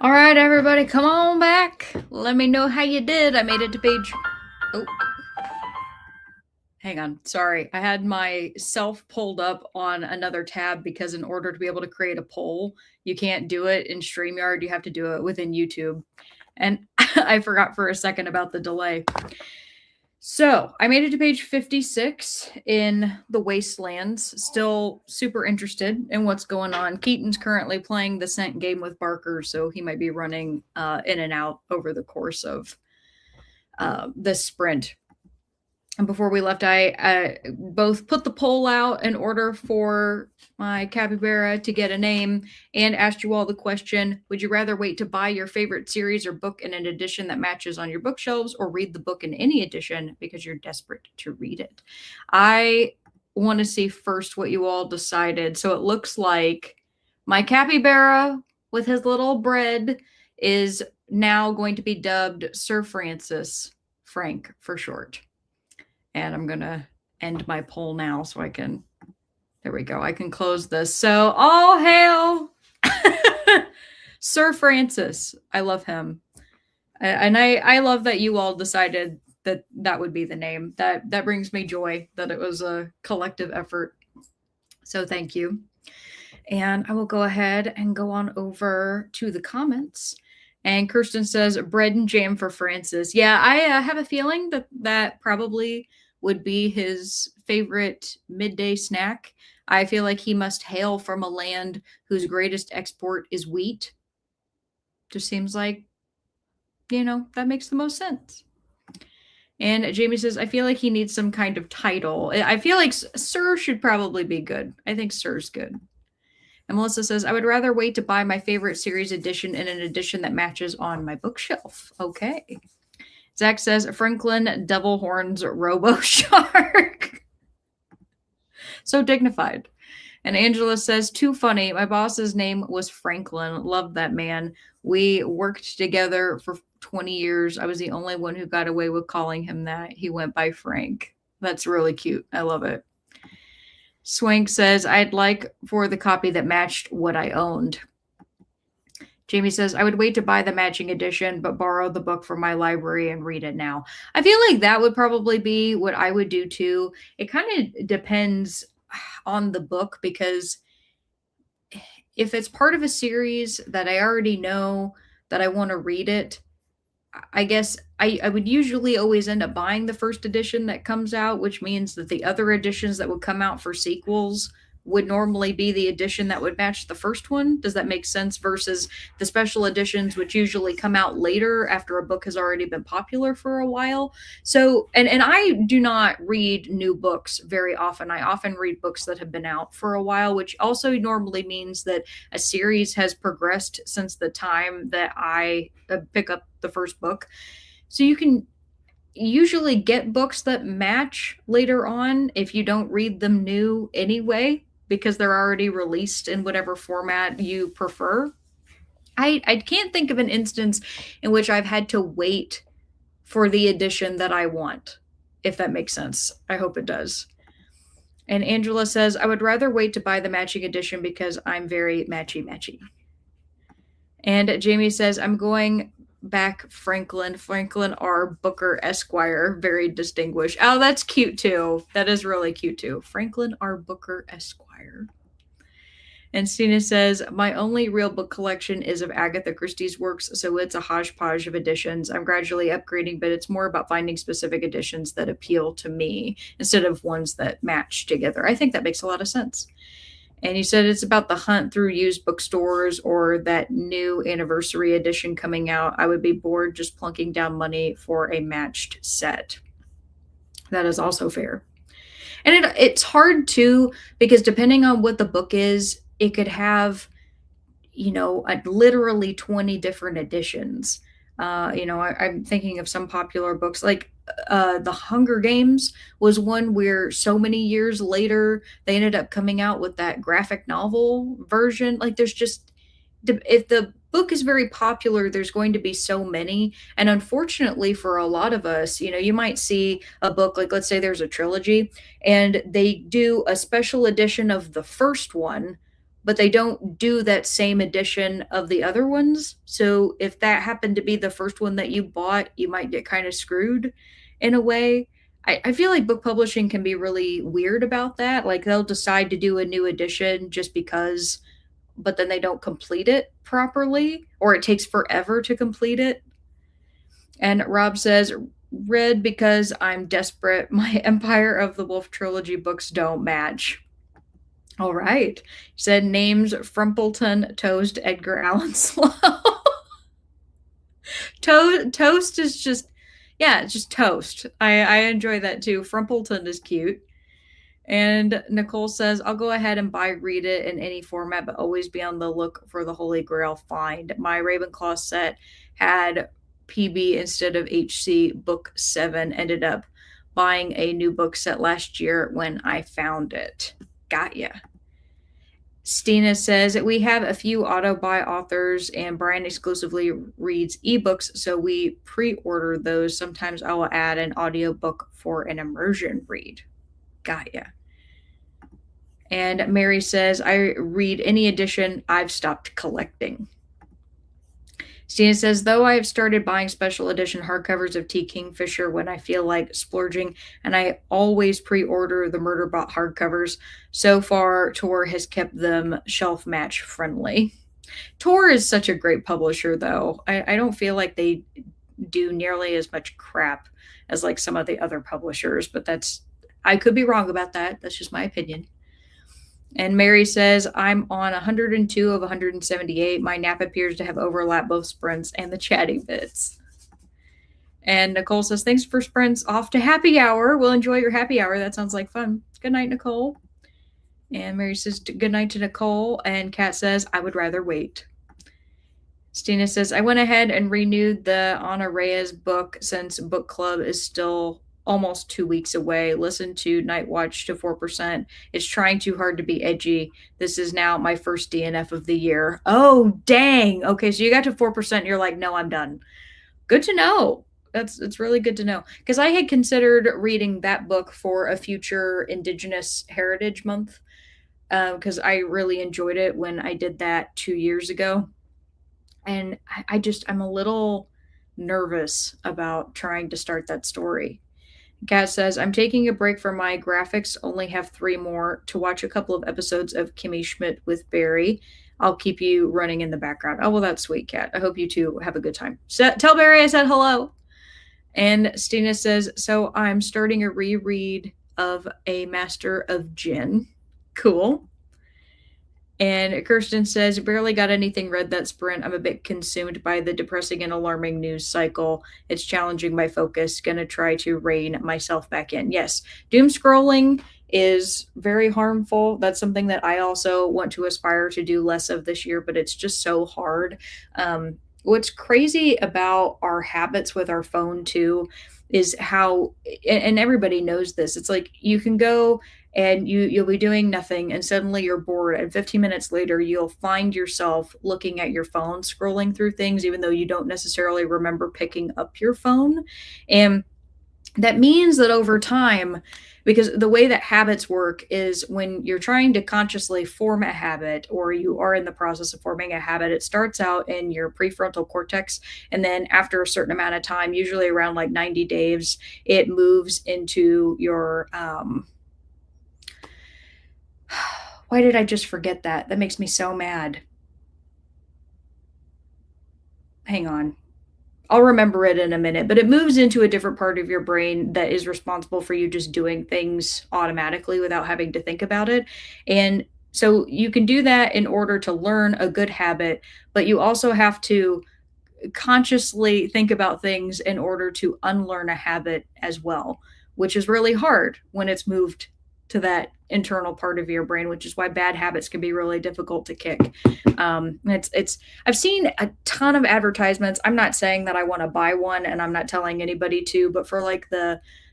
All right, everybody, come on back. Let me know how you did. I made it to page... Oh. Hang on. Sorry. I had myself pulled up on another tab because in order to be able to create a poll, you can't do it in StreamYard. You have to do it within YouTube. And I forgot for a second about the delay. So I made it to page 56 in the Wastelands. Still super interested in what's going on. Keaton's currently playing the Scent game with Barker, so he might be running in and out over the course of this sprint. And before we left, I both put the poll out in order for my capybara to get a name and asked you all the question, would you rather wait to buy your favorite series or book in an edition that matches on your bookshelves or read the book in any edition because you're desperate to read it? I want to see first what you all decided. So it looks like my capybara with his little bread is now going to be dubbed Sir Francis, Frank for short. And I'm going to end my poll now so I can, there we go. I can close this. So all hail Sir Francis. I love him. And I love that you all decided that that would be the name. That brings me joy that it was a collective effort. So thank you. And I will go ahead and go on over to the comments. And Kirsten says, bread and jam for Francis. Yeah, I have a feeling that that probably would be his favorite midday snack. I feel like he must hail from a land whose greatest export is wheat. Just seems like, you know, that makes the most sense. And Jamie says, I feel like he needs some kind of title. I feel like Sir should probably be good. I think Sir's good. And Melissa says, I would rather wait to buy my favorite series edition in an edition that matches on my bookshelf. Okay. Zach says, Franklin Devil Horns Robo Shark. So dignified. And Angela says, too funny. My boss's name was Franklin. Loved that man. We worked together for 20 years. I was the only one who got away with calling him that. He went by Frank. That's really cute. I love it. Swank says, I'd like for the copy that matched what I owned. Jamie says, I would wait to buy the matching edition, but borrow the book from my library and read it now. I feel like that would probably be what I would do too. It kind of depends on the book, because if it's part of a series that I already know that I want to read it, I guess I would usually always end up buying the first edition that comes out, which means that the other editions that would come out for sequels would normally be the edition that would match the first one. Does that make sense? Versus the special editions, which usually come out later after a book has already been popular for a while. So, and I do not read new books very often. I often read books that have been out for a while, which also normally means that a series has progressed since the time that I pick up the first book. So you can usually get books that match later on if you don't read them new anyway, because they're already released in whatever format you prefer. I can't think of an instance in which I've had to wait for the edition that I want, if that makes sense. I hope it does. And Angela says, I would rather wait to buy the matching edition because I'm very matchy-matchy. And Jamie says, I'm going back Franklin R. Booker Esquire, very distinguished. Oh, that's cute too. That is really cute too. Franklin R. Booker Esquire. And Stina says, my only real book collection is of Agatha Christie's works, so it's a hodgepodge of editions. I'm gradually upgrading, but it's more about finding specific editions that appeal to me instead of ones that match together. I think that makes a lot of sense. And you said it's about the hunt through used bookstores or that new anniversary edition coming out. I would be bored just plunking down money for a matched set. That is also fair. And it's hard too, because depending on what the book is, it could have, you know, literally 20 different editions. I'm thinking of some popular books like The Hunger Games was one where so many years later they ended up coming out with that graphic novel version. Like there's just, if the book is very popular, there's going to be so many. And unfortunately for a lot of us, you know, you might see a book, like let's say there's a trilogy and they do a special edition of the first one, but they don't do that same edition of the other ones. So if that happened to be the first one that you bought, you might get kind of screwed in a way. I feel like book publishing can be really weird about that. Like they'll decide to do a new edition just because, but then they don't complete it properly, or it takes forever to complete it. And Rob says, read because I'm desperate. My Empire of the Wolf trilogy books don't match. All right. He said names Frumpleton, Toast, Edgar Allan Slow. Toast is just, yeah, it's just toast. I enjoy that too. Frumpleton is cute. And Nicole says, I'll go ahead and read it in any format, but always be on the look for the Holy Grail find. My Ravenclaw set had PB instead of HC book 7. Ended up buying a new book set last year when I found it. Got ya. Stina says, we have a few auto-buy authors and Brian exclusively reads ebooks, so we pre-order those. Sometimes I will add an audiobook for an immersion read. Got ya. And Mary says, I read any edition. I've stopped collecting. Stina says, though I have started buying special edition hardcovers of T. Kingfisher when I feel like splurging, and I always pre-order the Murderbot hardcovers. So far, Tor has kept them shelf match friendly. Tor is such a great publisher, though. I don't feel like they do nearly as much crap as like some of the other publishers, but I could be wrong about that. That's just my opinion. And Mary says, I'm on 102 of 178. My nap appears to have overlapped both sprints and the chatty bits. And Nicole says, thanks for sprints. Off to happy hour. We'll enjoy your happy hour. That sounds like fun. Good night, Nicole. And Mary says, good night to Nicole. And Kat says, I would rather wait. Stina says, I went ahead and renewed the Ana Reyes book since book club is still almost 2 weeks away. Listen to Night Watch to 4%. It's trying too hard to be edgy. This is now my first DNF of the year. Oh, dang. Okay, so you got to 4% and you're like, no, I'm done. Good to know. It's really good to know. Because I had considered reading that book for a future Indigenous Heritage Month. Because I really enjoyed it when I did that 2 years ago. And I'm a little nervous about trying to start that story. Kat says, I'm taking a break from my graphics, only have 3 more to watch a couple of episodes of Kimmy Schmidt with Barry. I'll keep you running in the background. Oh, well, that's sweet, Kat. I hope you two have a good time. So, tell Barry I said hello. And Stina says, so I'm starting a reread of A Master of Jinn. Cool. And Kirsten says, barely got anything read that sprint. I'm a bit consumed by the depressing and alarming news cycle. It's challenging my focus. Gonna try to rein myself back in. Yes, doom scrolling is very harmful. That's something that I also want to aspire to do less of this year, but it's just so hard. What's crazy about our habits with our phone too is how, and everybody knows this, it's like you can go and you'll be doing nothing and suddenly you're bored, and 15 minutes later you'll find yourself looking at your phone, scrolling through things even though you don't necessarily remember picking up your phone. And that means that over time, because the way that habits work is when you're trying to consciously form a habit, or you are in the process of forming a habit, it starts out in your prefrontal cortex, and then after a certain amount of time, usually around like 90 days, it moves into your why did I just forget that? That makes me so mad. Hang on. I'll remember it in a minute, but it moves into a different part of your brain that is responsible for you just doing things automatically without having to think about it. And so you can do that in order to learn a good habit, but you also have to consciously think about things in order to unlearn a habit as well, which is really hard when it's moved to that internal part of your brain, which is why bad habits can be really difficult to kick. I've seen a ton of advertisements. I'm not saying that I want to buy one, and I'm not telling anybody to, but for like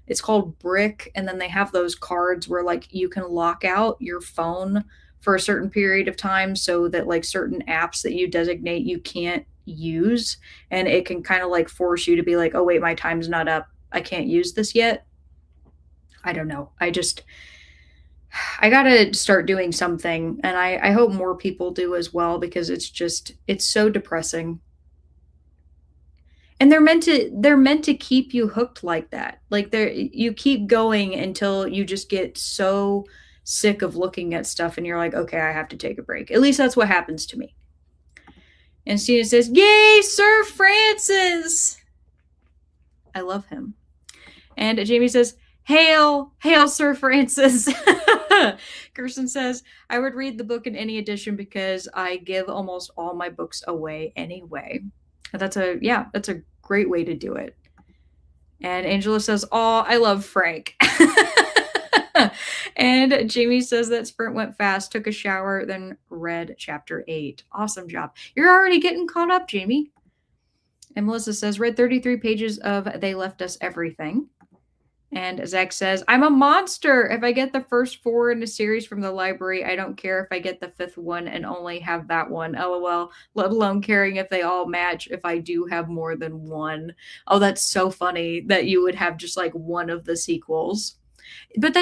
it's called Brick, and then they have those cards where like you can lock out your phone for a certain period of time so that like certain apps that you designate you can't use, and it can kind of like force you to be like, oh wait, my time's not up, I can't use this yet. I don't know. I gotta start doing something, and I hope more people do as well because it's so depressing. And they're meant to keep you hooked like that. Like you keep going until you just get so sick of looking at stuff and you're like, okay, I have to take a break. At least that's what happens to me. And Stina says, yay, Sir Francis. I love him. And Jamie says, hail, hail, Sir Francis. Kirsten says, I would read the book in any edition because I give almost all my books away anyway. That's a great way to do it. And Angela says, oh, I love Frank. And Jamie says that sprint went fast, took a shower, then read chapter 8. Awesome job. You're already getting caught up, Jamie. And Melissa says, read 33 pages of They Left Us Everything. And Zach says, I'm a monster. If I get the first 4 in a series from the library, I don't care if I get the 5th one and only have that one. LOL. Let alone caring if they all match if I do have more than one. Oh, that's so funny that you would have just like one of the sequels. But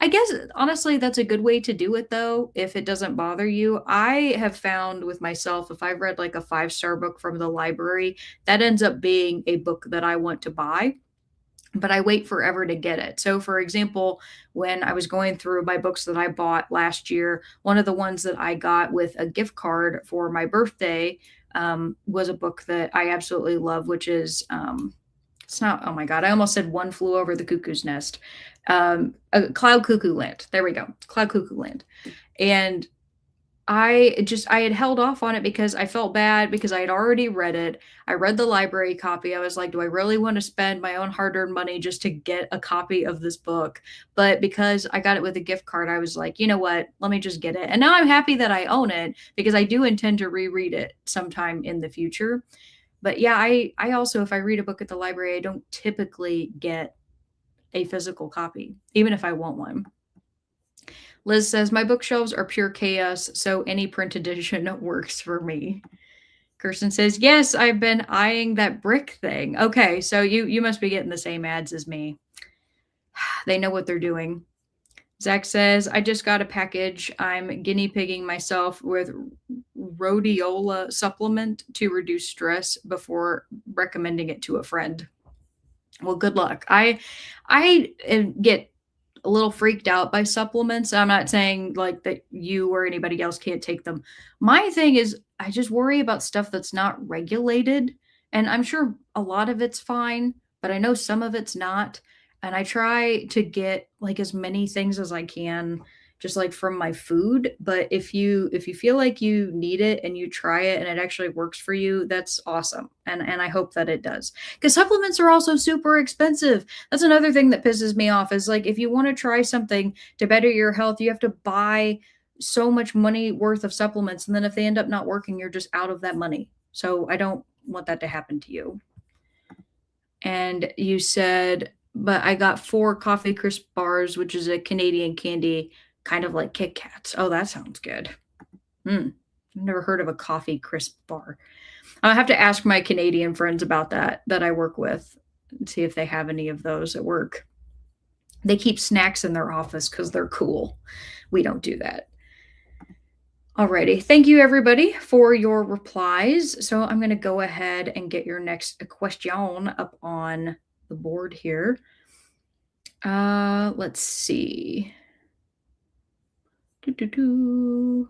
I guess, honestly, that's a good way to do it, though, if it doesn't bother you. I have found with myself, if I've read like a 5-star book from the library, that ends up being a book that I want to buy, but I wait forever to get it. So, for example, when I was going through my books that I bought last year, one of the ones that I got with a gift card for my birthday was a book that I absolutely love, which is it's not, oh my God, I almost said One Flew Over the Cuckoo's Nest. Cloud Cuckoo Land. There we go. Cloud Cuckoo Land. And I had held off on it because I felt bad because I had already read it. I read the library copy. I was like, do I really want to spend my own hard-earned money just to get a copy of this book? But because I got it with a gift card, I was like, you know what? Let me just get it. And now I'm happy that I own it because I do intend to reread it sometime in the future. But yeah, I also, if I read a book at the library, I don't typically get a physical copy, even if I want one. Liz says, my bookshelves are pure chaos, so any print edition works for me. Kirsten says, yes, I've been eyeing that brick thing. Okay, so you must be getting the same ads as me. They know what they're doing. Zach says, I just got a package. I'm guinea pigging myself with rhodiola supplement to reduce stress before recommending it to a friend. Well, good luck. I get a little freaked out by supplements. I'm not saying like that you or anybody else can't take them. My thing is I just worry about stuff that's not regulated, and I'm sure a lot of it's fine, but I know some of it's not. And I try to get like as many things as I can just like from my food, but if you feel like you need it and you try it and it actually works for you, that's awesome. And I hope that it does. Cuz supplements are also super expensive. That's another thing that pisses me off is like if you want to try something to better your health, you have to buy so much money worth of supplements, and then if they end up not working, you're just out of that money. So I don't want that to happen to you. And you said, but I got 4 coffee crisp bars, which is a Canadian candy, kind of like Kit Kats. Oh, that sounds good. I've never heard of a coffee crisp bar. I'll have to ask my Canadian friends about that I work with and see if they have any of those at work. They keep snacks in their office because they're cool. We don't do that. Alrighty. Thank you, everybody, for your replies. So I'm going to go ahead and get your next question up on the board here. Let's see. All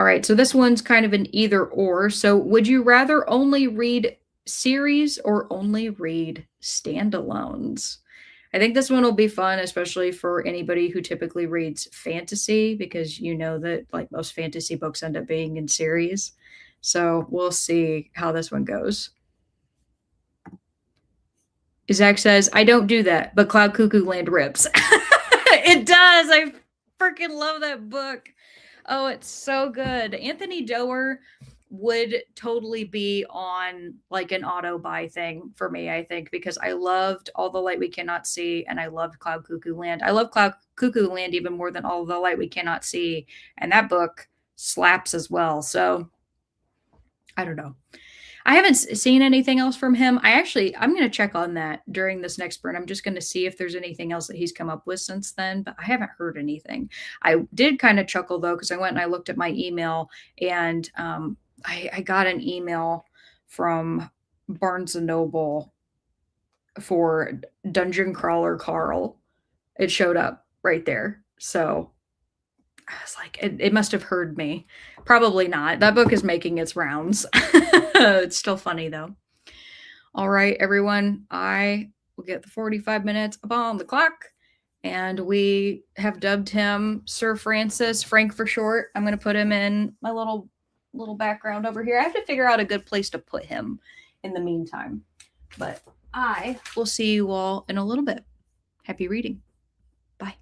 right, so this one's kind of an either or. So would you rather only read series or only read standalones? I think this one will be fun, especially for anybody who typically reads fantasy, because you know that like most fantasy books end up being in series. So we'll see how this one goes. Zach says, I don't do that, but Cloud Cuckoo Land rips. It does. I freaking love that book. Oh, it's so good. Anthony Doerr would totally be on like an auto buy thing for me, I think, because I loved All the Light We Cannot See and I loved Cloud Cuckoo Land. I love Cloud Cuckoo Land even more than All the Light We Cannot See. And that book slaps as well. So I don't know. I haven't seen anything else from him. I'm going to check on that during this next sprint. I'm just going to see if there's anything else that he's come up with since then, but I haven't heard anything. I did kind of chuckle though, because I went and I looked at my email, and I got an email from Barnes and Noble for Dungeon Crawler Carl. It showed up right there. So I was like, it must have heard me. Probably not. That book is making its rounds. It's still funny though. All right, everyone. I will get the 45 minutes up on the clock. And we have dubbed him Sir Francis, Frank for short. I'm going to put him in my little background over here. I have to figure out a good place to put him in the meantime. But I will see you all in a little bit. Happy reading. Bye.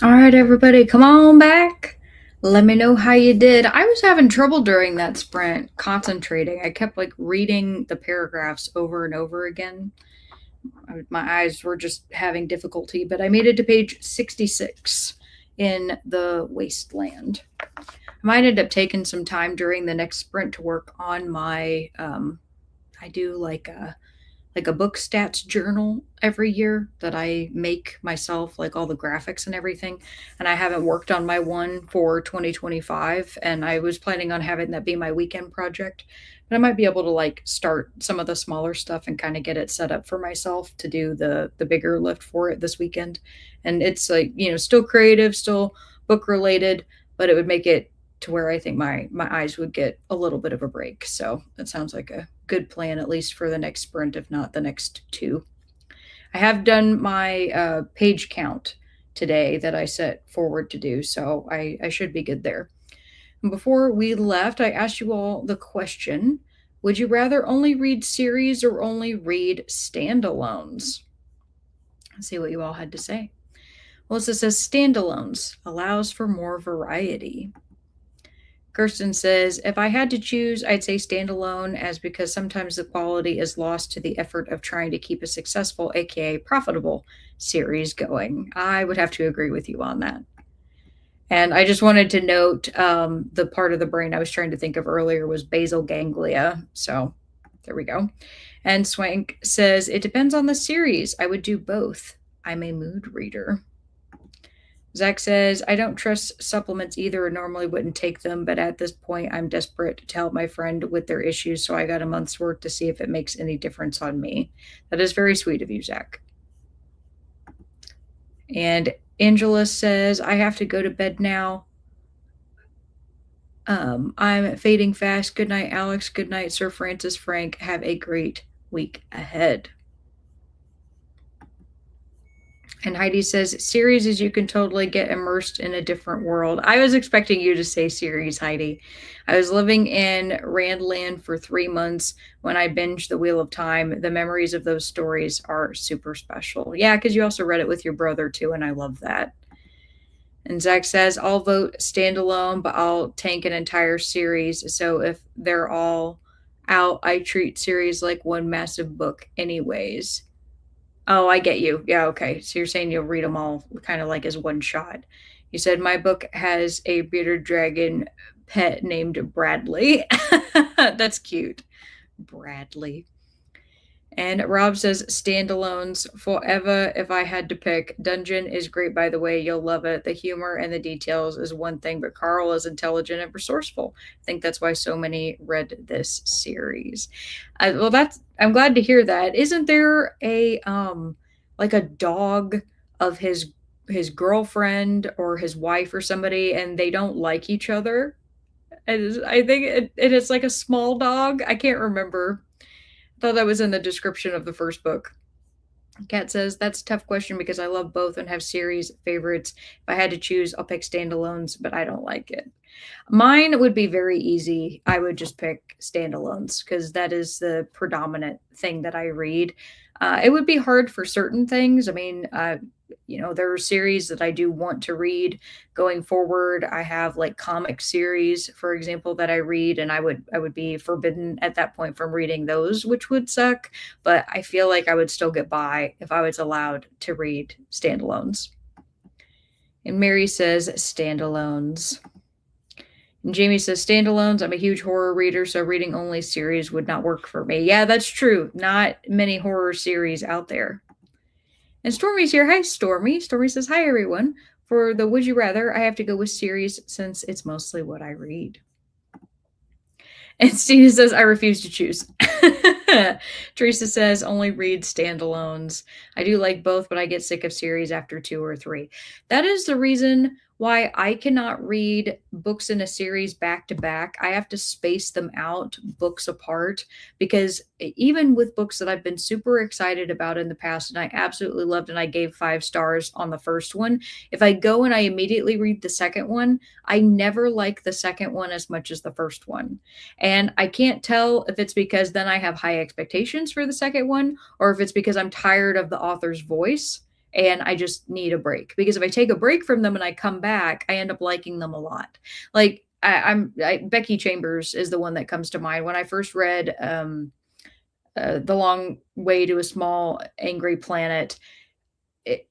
All right, everybody, come on back. Let me know how you did. I was having trouble during that sprint concentrating. I kept like reading the paragraphs over and over again. My eyes were just having difficulty, but I made it to page 66 in the wasteland. I might end up taking some time during the next sprint to work on my I do like a book stats journal every year that I make myself, like all the graphics and everything. And I haven't worked on my one for 2025, and I was planning on having that be my weekend project. But I might be able to like start some of the smaller stuff and kind of get it set up for myself to do the bigger lift for it this weekend. And it's like, still creative, still book related, but it would make it to where I think my eyes would get a little bit of a break. So that sounds like a good plan, at least for the next sprint, if not the next two. I have done my page count today that I set forward to do, so I should be good there. And before we left, I asked you all the question: would you rather only read series or only read standalones? Let's see what you all had to say. Melissa says standalones allows for more variety. Kirsten says, if I had to choose, I'd say standalone, as because sometimes the quality is lost to the effort of trying to keep a successful, aka profitable, series going. I would have to agree with you on that. And I just wanted to note the part of the brain I was trying to think of earlier was basal ganglia. So there we go. And Swank says, it depends on the series. I would do both. I'm a mood reader. Zach says, I don't trust supplements either and normally wouldn't take them, but at this point, I'm desperate to help my friend with their issues, so I got a month's work to see if it makes any difference on me. That is very sweet of you, Zach. And Angela says, I have to go to bed now. I'm fading fast. Good night, Alex. Good night, Sir Francis Frank. Have a great week ahead. And Heidi says, series is you can totally get immersed in a different world. I was expecting you to say series, Heidi. I was living in Randland for 3 months when I binged The Wheel of Time. The memories of those stories are super special. Yeah, because you also read it with your brother too, and I love that. And Zach says, I'll vote standalone, but I'll tank an entire series. So if they're all out, I treat series like one massive book, anyways. Oh, I get you. Yeah, okay. So you're saying you'll read them all kind of like as one shot. You said my book has a bearded dragon pet named Bradley. That's cute. Bradley. And Rob says standalones forever if I had to pick. Dungeon is great, by the way. You'll love it. The humor and the details is one thing, but Carl is intelligent and resourceful. I think that's why so many read this series. Well, I'm glad to hear that. Isn't there a like a dog of his girlfriend or his wife or somebody, and they don't like each other? I think it is like a small dog. I can't remember. Thought that was in the description of the first book. Kat says, that's a tough question because I love both and have series favorites. If I had to choose, I'll pick standalones, but I don't like it. Mine would be very easy. I would just pick standalones because that is the predominant thing that I read. It would be hard for certain things. I mean, there are series that I do want to read going forward. I have like comic series, for example, that I read, and I would be forbidden at that point from reading those, which would suck. But I feel like I would still get by if I was allowed to read standalones. And Mary says standalones. And Jamie says, standalones. I'm a huge horror reader, so reading only series would not work for me. Yeah, that's true. Not many horror series out there. And Stormy's here. Hi, Stormy. Stormy says, hi, everyone. For the Would You Rather, I have to go with series since it's mostly what I read. And Stina says, I refuse to choose. Teresa says, only read standalones. I do like both, but I get sick of series after 2 or 3. That is the reason why I cannot read books in a series back to back. I have to space them out, books apart, because even with books that I've been super excited about in the past and I absolutely loved and I gave 5 stars on the first one, if I go and I immediately read the second one, I never like the second one as much as the first one. And I can't tell if it's because then I have high expectations for the second one or if it's because I'm tired of the author's voice and I just need a break. Because if I take a break from them and I come back, I end up liking them a lot. Like Becky Chambers is the one that comes to mind. When I first read The Long Way to a Small Angry Planet,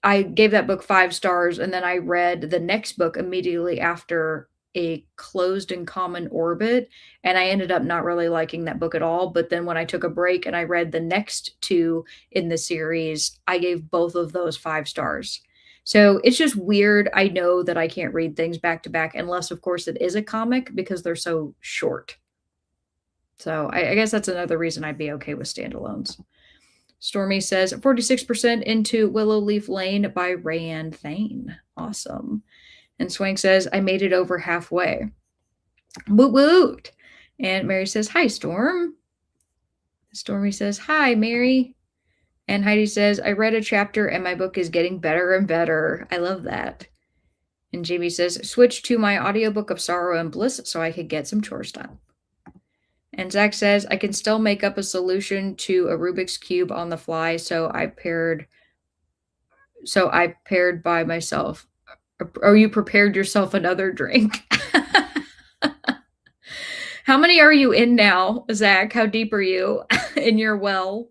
I gave that book 5 stars, and then I read the next book immediately after, A Closed and Common Orbit, and I ended up not really liking that book at all. But then when I took a break and I read the next two in the series, I gave both of those 5 stars. So it's just weird. I know that I can't read things back to back unless, of course, it is a comic because they're so short. So I guess that's another reason I'd be okay with standalones. Stormy says 46% into Willow Leaf Lane by Rayanne Thane. Awesome. And Swank says, I made it over halfway. Woot woot. And Mary says, hi, Storm. Stormy says, hi, Mary. And Heidi says, I read a chapter and my book is getting better and better. I love that. And Jamie says, switch to my audiobook of Sorrow and Bliss so I could get some chores done. And Zach says, I can still make up a solution to a Rubik's Cube on the fly, so I paired by myself. Or you prepared yourself another drink. How many are you in now, Zach? How deep are you in your well?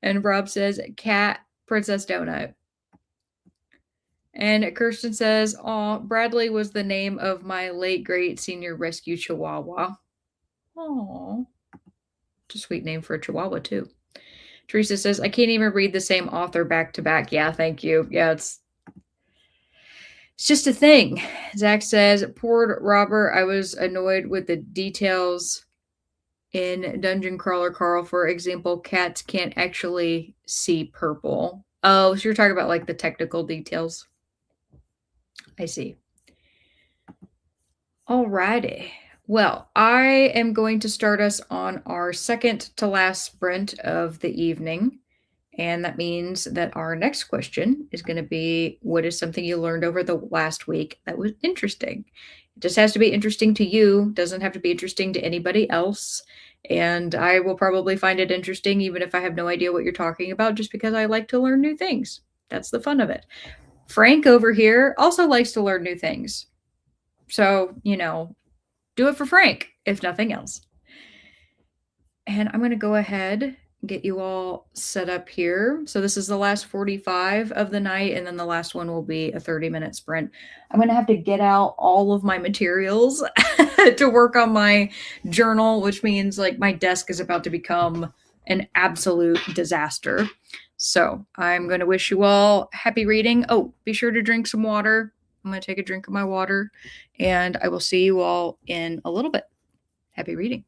And Rob says, Cat Princess Donut. And Kirsten says, aw, Bradley was the name of my late great senior rescue chihuahua. Aw. It's a sweet name for a chihuahua, too. Teresa says, I can't even read the same author back to back. Yeah, thank you. Yeah, it's just a thing. Zach says, poor Robert, I was annoyed with the details in Dungeon Crawler Carl. For example, cats can't actually see purple. Oh, so you're talking about like the technical details. I see. Alrighty. Well, I am going to start us on our second to last sprint of the evening. And that means that our next question is going to be, what is something you learned over the last week that was interesting? It just has to be interesting to you, doesn't have to be interesting to anybody else. And I will probably find it interesting even if I have no idea what you're talking about, just because I like to learn new things. That's the fun of it. Frank over here also likes to learn new things. So, do it for Frank, if nothing else. And I'm going to go ahead and get you all set up here. So this is the last 45 of the night, and then the last one will be a 30-minute sprint. I'm going to have to get out all of my materials to work on my journal, which means like my desk is about to become an absolute disaster. So I'm going to wish you all happy reading. Oh, be sure to drink some water. I'm going to take a drink of my water, and I will see you all in a little bit. Happy reading.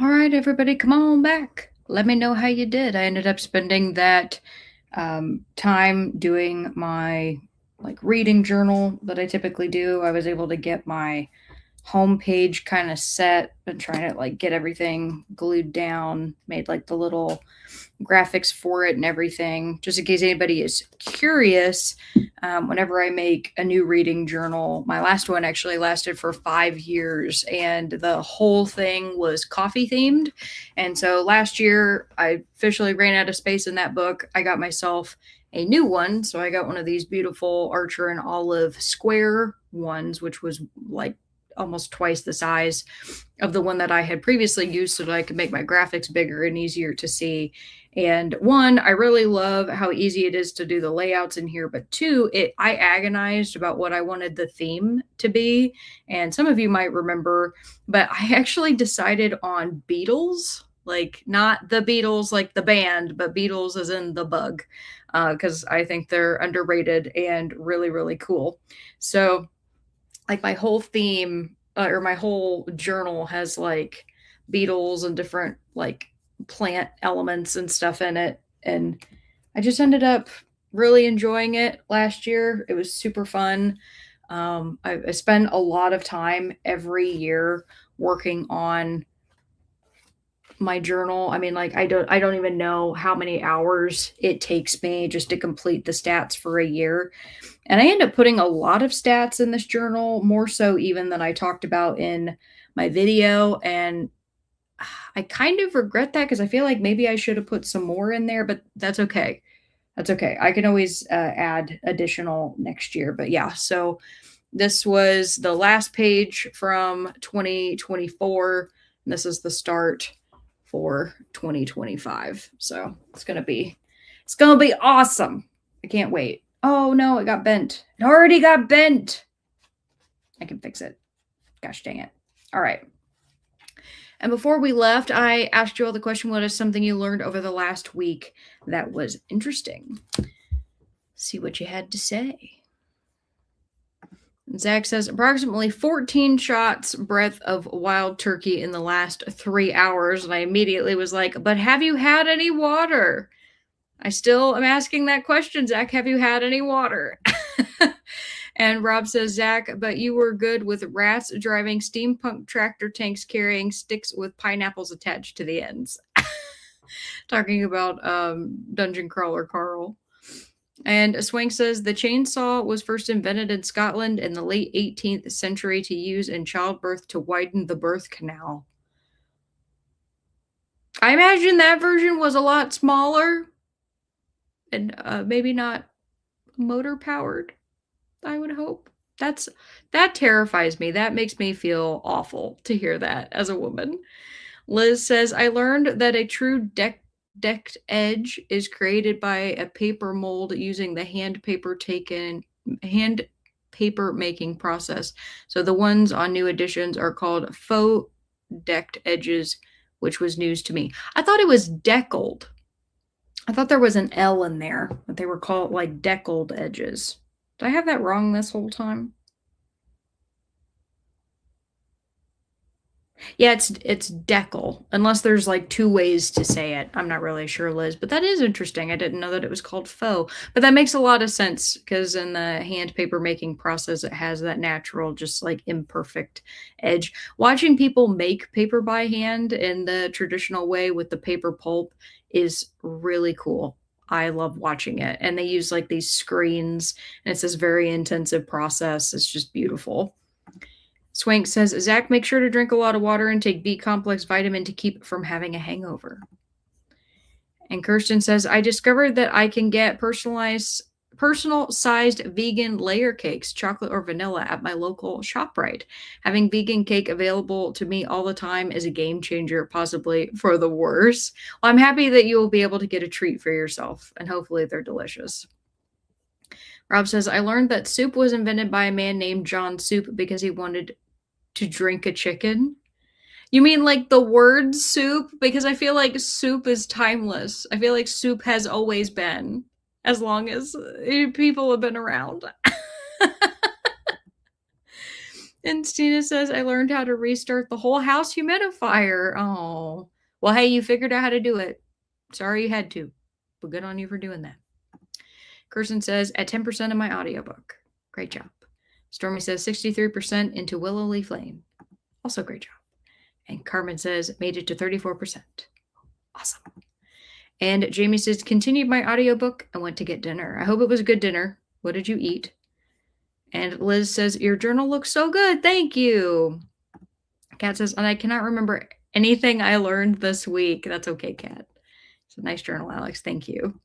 All right, everybody, come on back. Let me know how you did. I ended up spending that time doing my reading journal that I typically do. I was able to get my homepage kind of set and trying to get everything glued down, made the little graphics for it and everything, just in case anybody is curious. Whenever I make a new reading journal, my last one actually lasted for 5 years and the whole thing was coffee themed. And so last year I officially ran out of space in that book. I got myself a new one. So I got one of these beautiful Archer and Olive square ones, which was almost twice the size of the one that I had previously used so that I could make my graphics bigger and easier to see. And one, I really love how easy it is to do the layouts in here, but two, I agonized about what I wanted the theme to be. And some of you might remember, but I actually decided on Beatles, not the Beatles like the band, but Beatles as in the bug, because I think they're underrated and really, really cool. So my whole theme or my whole journal has Beatles and different plant elements and stuff in it. And I just ended up really enjoying it last year. It was super fun. I spend a lot of time every year working on my journal. I mean, I don't even know how many hours it takes me just to complete the stats for a year. And I end up putting a lot of stats in this journal, more so even than I talked about in my video. And I kind of regret that because I feel like maybe I should have put some more in there, but that's okay. That's okay. I can always add additional next year. But yeah, so this was the last page from 2024. And this is the start for 2025. So it's gonna be awesome. I can't wait. Oh no, it got bent. It already got bent. I can fix it. Gosh dang it. All right. And before we left, I asked you all the question, what is something you learned over the last week that was interesting? See what you had to say. Zach says approximately 14 shots breath of wild turkey in the last 3 hours. And I immediately was like, but have you had any water? I still am asking that question, Zach. Have you had any water? And Rob says, Zach, but you were good with rats driving steampunk tractor tanks carrying sticks with pineapples attached to the ends. Talking about Dungeon Crawler Carl. And Swank says the chainsaw was first invented in Scotland in the late 18th century to use in childbirth to widen the birth canal. I imagine that version was a lot smaller and maybe not motor powered, I would hope. That terrifies me. That makes me feel awful to hear that as a woman. Liz says, I learned that a true decked edge is created by a paper mold using the hand paper making process. So the ones on new editions are called faux decked edges, which was news to me. I thought it was deckled. I thought there was an L in there, but they were called deckled edges. Did I have that wrong this whole time? Yeah, it's deckle, unless there's two ways to say it. I'm not really sure, Liz, but that is interesting. I didn't know that it was called faux, but that makes a lot of sense because in the hand paper making process, it has that natural, just imperfect edge. Watching people make paper by hand in the traditional way with the paper pulp is really cool. I love watching it. And they use these screens, and it's this very intensive process. It's just beautiful. Swank says, Zach, make sure to drink a lot of water and take B-complex vitamin to keep from having a hangover. And Kirsten says, I discovered that I can get personal-sized vegan layer cakes, chocolate or vanilla, at my local ShopRite. Having vegan cake available to me all the time is a game changer, possibly for the worse. Well, I'm happy that you will be able to get a treat for yourself, and hopefully they're delicious. Rob says, I learned that soup was invented by a man named John Soup because he wanted to drink a chicken. You mean the word soup? Because I feel like soup is timeless. I feel like soup has always been, as long as people have been around. And Stina says, I learned how to restart the whole house humidifier. Oh, well, hey, you figured out how to do it. Sorry you had to, but good on you for doing that. Kirsten says, at 10% of my audiobook. Great job. Stormy says, 63% into Willowy Flame. Also great job. And Carmen says, made it to 34%. Awesome. And Jamie says, continued my audiobook and went to get dinner. I hope it was a good dinner. What did you eat? And Liz says, your journal looks so good. Thank you. Kat says, and I cannot remember anything I learned this week. That's okay, Kat. It's a nice journal, Alex. Thank you.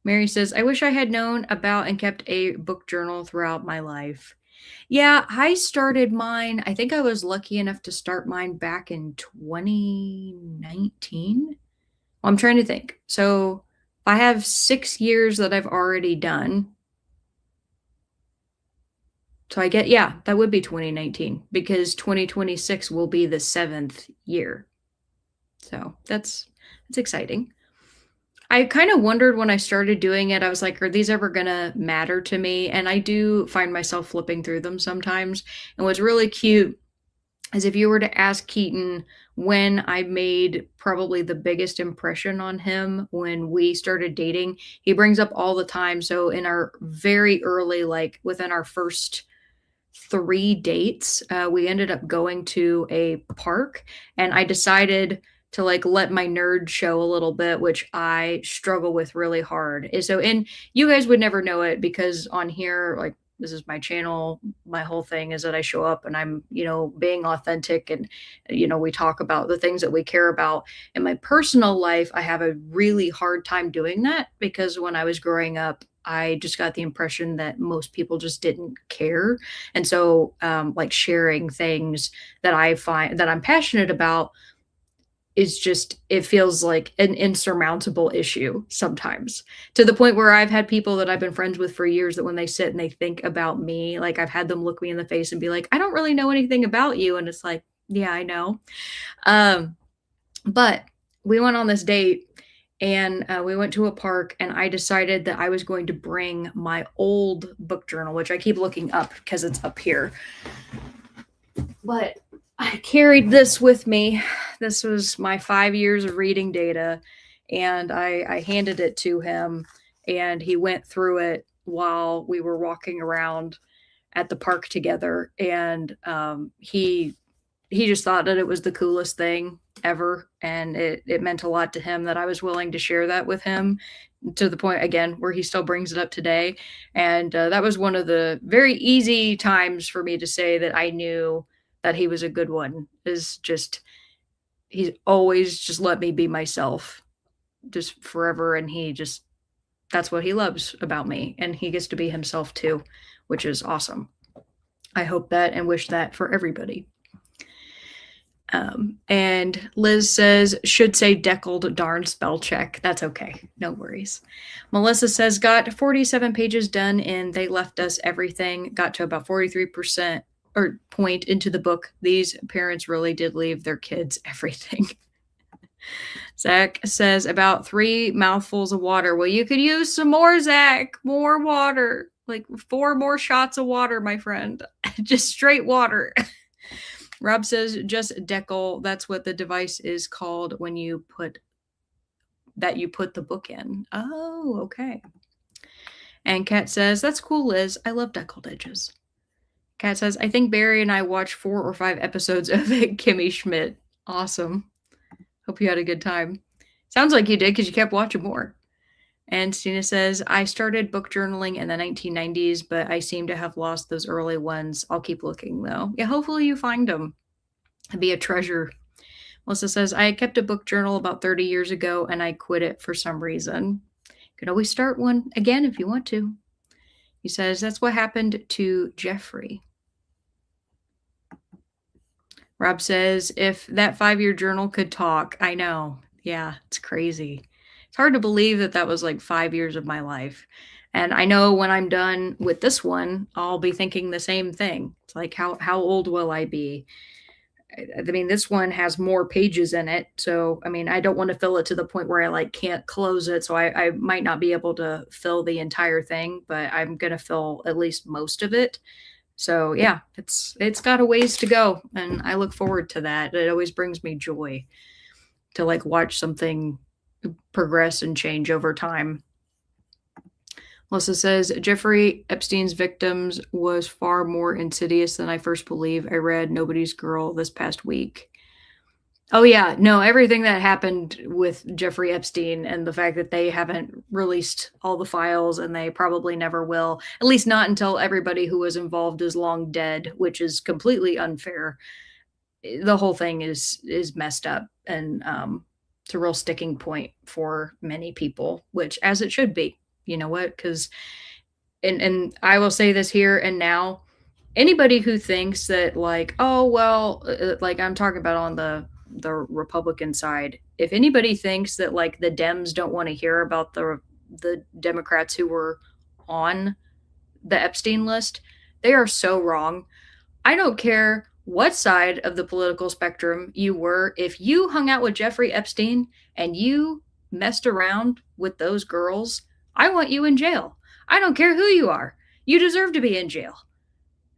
Mary says, I wish I had known about and kept a book journal throughout my life. Yeah, I started mine. I think I was lucky enough to start mine back in 2019. Well, I'm trying to think. So I have 6 years that I've already done. So I get, yeah, that would be 2019 because 2026 will be the 7th year. So that's exciting. I kind of wondered when I started doing it, I was like, are these ever going to matter to me? And I do find myself flipping through them sometimes. And what's really cute is if you were to ask Keaton when I made probably the biggest impression on him when we started dating, he brings up all the time. So in our very early, like within our first 3 dates, we ended up going to a park, and I decided to like let my nerd show a little bit, which I struggle with really hard. And you guys would never know it because on here, like this is my channel, my whole thing is that I show up and I'm, being authentic and, we talk about the things that we care about. In my personal life, I have a really hard time doing that because when I was growing up, I just got the impression that most people just didn't care. And so, like sharing things that I find that I'm passionate about is just, it feels like an insurmountable issue sometimes, to the point where I've had people that I've been friends with for years that when they sit and they think about me, like I've had them look me in the face and be like, I don't really know anything about you. And it's like, yeah, I know. But we went on this date and we went to a park and I decided that I was going to bring my old book journal, which I keep looking up because it's up here. But I carried this with me. This was my 5 years of reading data, and I handed it to him, and he went through it while we were walking around at the park together. And he just thought that it was the coolest thing ever, and it meant a lot to him that I was willing to share that with him, to the point again where he still brings it up today. And that was one of the very easy times for me to say that I knew that he was a good one. Is just he's always just let me be myself just forever, and that's what he loves about me, and he gets to be himself too, which is awesome. I hope that and wish that for everybody. And Liz says, should say deckled, darn spell check. That's okay. No worries. Melissa says, got 47 pages done and they left us everything. Got to about 43% or point into the book. These parents really did leave their kids everything. Zach says, about 3 mouthfuls of water. Well, you could use some more, Zach. More water. Like 4 more shots of water, my friend. Just straight water. Rob says, just deckle. That's what the device is called when you put the book in. Oh, okay. And Kat says, that's cool, Liz. I love deckled edges. Kat says, I think Barry and I watched 4 or 5 episodes of Kimmy Schmidt. Awesome. Hope you had a good time. Sounds like you did because you kept watching more. And Stina says, I started book journaling in the 1990s, but I seem to have lost those early ones. I'll keep looking, though. Yeah, hopefully you find them. It'd be a treasure. Melissa says, I kept a book journal about 30 years ago, and I quit it for some reason. You can always start one again if you want to. He says, that's what happened to Jeffrey. Rob says, if that 5-year journal could talk, I know. Yeah, it's crazy. It's hard to believe that was like 5 years of my life. And I know when I'm done with this one, I'll be thinking the same thing. It's like, how old will I be? I mean, this one has more pages in it. So, I mean, I don't want to fill it to the point where I like can't close it. So I might not be able to fill the entire thing, but I'm going to fill at least most of it. So yeah, it's got a ways to go, and I look forward to that. It always brings me joy to like watch something progress and change over time. Melissa says Jeffrey Epstein's victims was far more insidious than I first believed. I read Nobody's Girl this past week. Oh yeah, no, everything that happened with Jeffrey Epstein and the fact that they haven't released all the files and they probably never will, at least not until everybody who was involved is long dead, which is completely unfair. The whole thing is messed up, and it's a real sticking point for many people, which as it should be. You know what? Because and I will say this here and now, anybody who thinks that like, oh well, like I'm talking about on the Republican side, if anybody thinks that like the Dems don't want to hear about the Democrats who were on the Epstein list, they are so wrong. I don't care what side of the political spectrum you were. If you hung out with Jeffrey Epstein and you messed around with those girls, I want you in jail. I don't care who you are. You deserve to be in jail.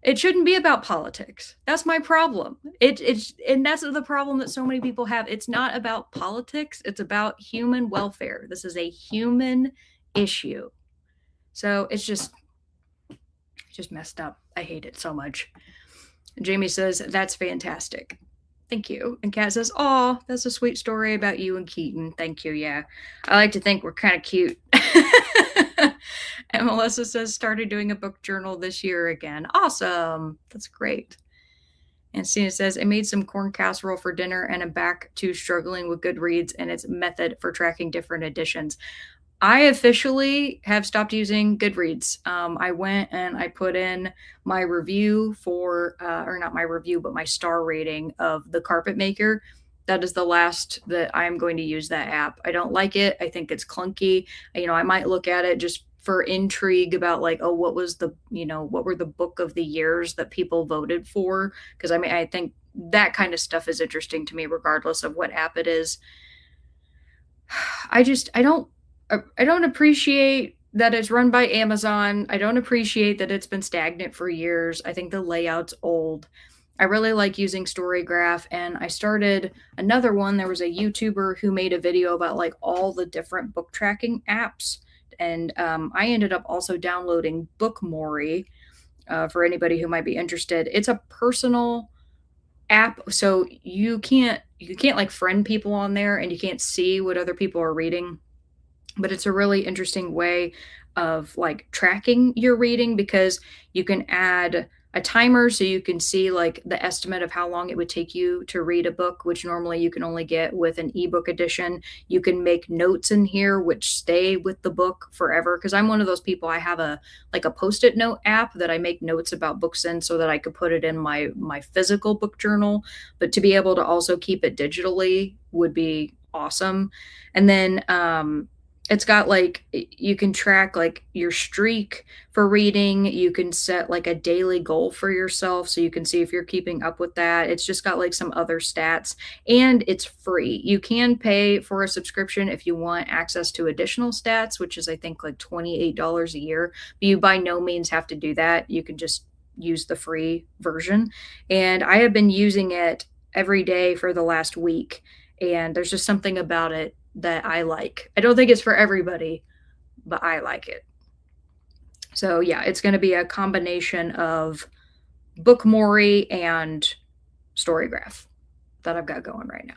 It shouldn't be about politics. That's my problem. It's and that's the problem that so many people have. It's not about politics. It's about human welfare. This is a human issue. So it's just messed up. I hate it so much. Jamie says, that's fantastic. Thank you. And Kat says, oh, that's a sweet story about you and Keaton. Thank you. Yeah. I like to think we're kind of cute. And Melissa says, started doing a book journal this year again. Awesome. That's great. And Stina says, I made some corn casserole for dinner and I'm back to struggling with Goodreads and its method for tracking different editions. I officially have stopped using Goodreads. I went and I put in my review for, or not my review, but my star rating of The Carpet Maker. That is the last that I'm going to use that app. I don't like it. I think it's clunky. You know, I might look at it just for intrigue about like, oh, what was the, you know, what were the book of the years that people voted for? Because I mean, I think that kind of stuff is interesting to me, regardless of what app it is. I don't appreciate that it's run by Amazon. I don't appreciate that it's been stagnant for years. I think the layout's old. I really like using Storygraph, and I started another one. There was a YouTuber who made a video about like all the different book tracking apps, and I ended up also downloading Bookmori for anybody who might be interested. It's a personal app, so you can't like friend people on there, and you can't see what other people are reading, but it's a really interesting way of like tracking your reading because you can add a timer so you can see like the estimate of how long it would take you to read a book, which normally you can only get with an ebook edition. You can make notes in here which stay with the book forever, because I'm one of those people. I have a post-it note app that I make notes about books in so that I could put it in my physical book journal, but to be able to also keep it digitally would be awesome. And then it's got like, you can track like your streak for reading. You can set like a daily goal for yourself so you can see if you're keeping up with that. It's just got like some other stats, and it's free. You can pay for a subscription if you want access to additional stats, which is I think like $28 a year, but you by no means have to do that. You can just use the free version. And I have been using it every day for the last week, and there's just something about it that I like. I don't think it's for everybody, but I like it. So yeah, it's going to be a combination of Bookmori and Storygraph that I've got going right now.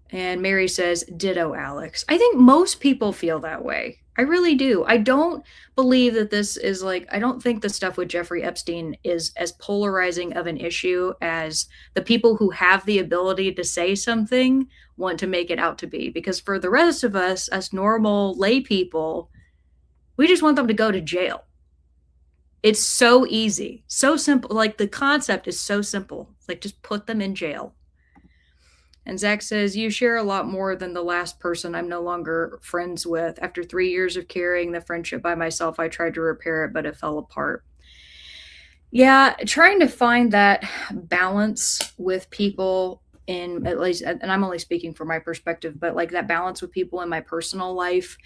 And Mary says, ditto, Alex. I think most people feel that way. I really do. I don't believe that this is like, I don't think the stuff with Jeffrey Epstein is as polarizing of an issue as the people who have the ability to say something want to make it out to be. Because for the rest of us, normal lay people, we just want them to go to jail. It's so easy, so simple. Like the concept is so simple. Like just put them in jail. And Zach says, you share a lot more than the last person I'm no longer friends with. After 3 years of carrying the friendship by myself, I tried to repair it, but it fell apart. Yeah, trying to find that balance with people in, at least, and I'm only speaking from my perspective, but like that balance with people in my personal life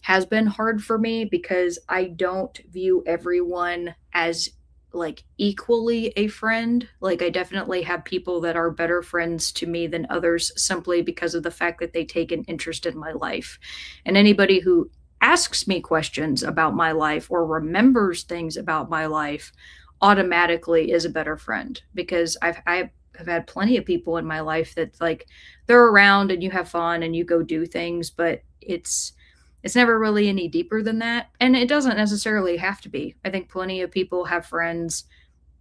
has been hard for me because I don't view everyone as like equally a friend. Like I definitely have people that are better friends to me than others simply because of the fact that they take an interest in my life. And anybody who asks me questions about my life or remembers things about my life automatically is a better friend because I have had plenty of people in my life that like they're around and you have fun and you go do things, but it's never really any deeper than that. And it doesn't necessarily have to be. I think plenty of people have friends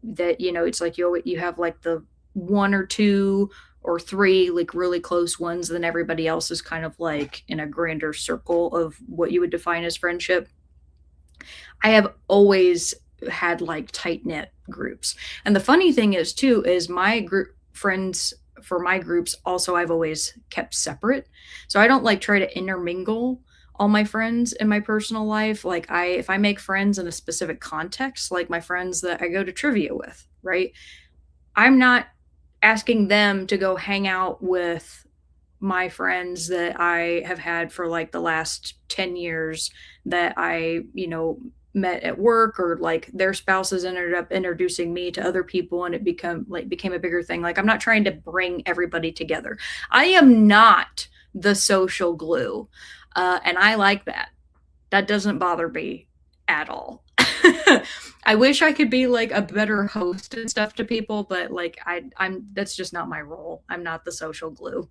that, you know, it's like you have like the one or two or three like really close ones, then everybody else is kind of like in a grander circle of what you would define as friendship. I have always had like tight knit groups. And the funny thing is too is my group friends for my groups also I've always kept separate. So I don't like try to intermingle all my friends in my personal life. Like I if I make friends in a specific context, like my friends that I go to trivia with, right? I'm not asking them to go hang out with my friends that I have had for like the last 10 years that I, you know, met at work or like their spouses ended up introducing me to other people and it became a bigger thing. Like I'm not trying to bring everybody together. I am not the social glue. And I like that. That doesn't bother me at all. I wish I could be like a better host and stuff to people, but like I'm that's just not my role. I'm not the social glue.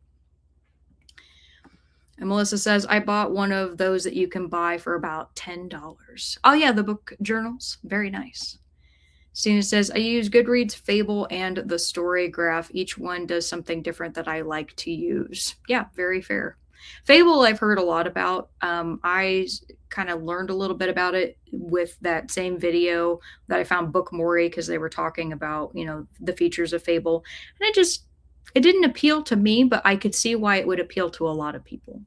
And Melissa says, I bought one of those that you can buy for about $10. Oh, yeah, the book journals. Very nice. Stina says, I use Goodreads, Fable, and the Story Graph. Each one does something different that I like to use. Yeah, very fair. Fable, I've heard a lot about. I kind of learned a little bit about it with that same video that I found Book Mori because they were talking about, you know, the features of Fable. And it didn't appeal to me, but I could see why it would appeal to a lot of people.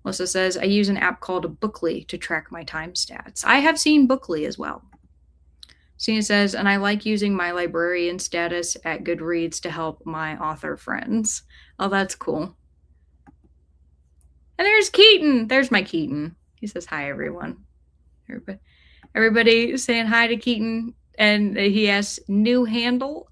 Melissa says, I use an app called Bookly to track my time stats. I have seen Bookly as well. Sina says, and I like using my librarian status at Goodreads to help my author friends. Oh, that's cool. And there's Keaton. There's my Keaton. He says, hi, everyone. Everybody saying hi to Keaton. And he has new handle.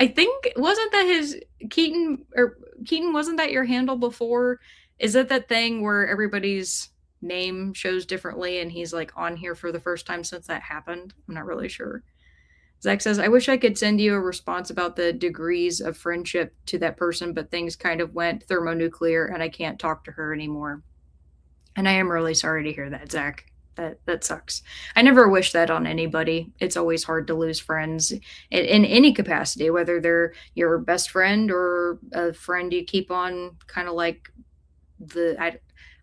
I think, wasn't that his Keaton, or Keaton, wasn't that your handle before? Is it that thing where everybody's name shows differently and he's like on here for the first time since that happened? I'm not really sure. Zach says, I wish I could send you a response about the degrees of friendship to that person, but things kind of went thermonuclear and I can't talk to her anymore. And I am really sorry to hear that, Zach. That sucks. I never wish that on anybody. It's always hard to lose friends in any capacity, whether they're your best friend or a friend you keep on kind of like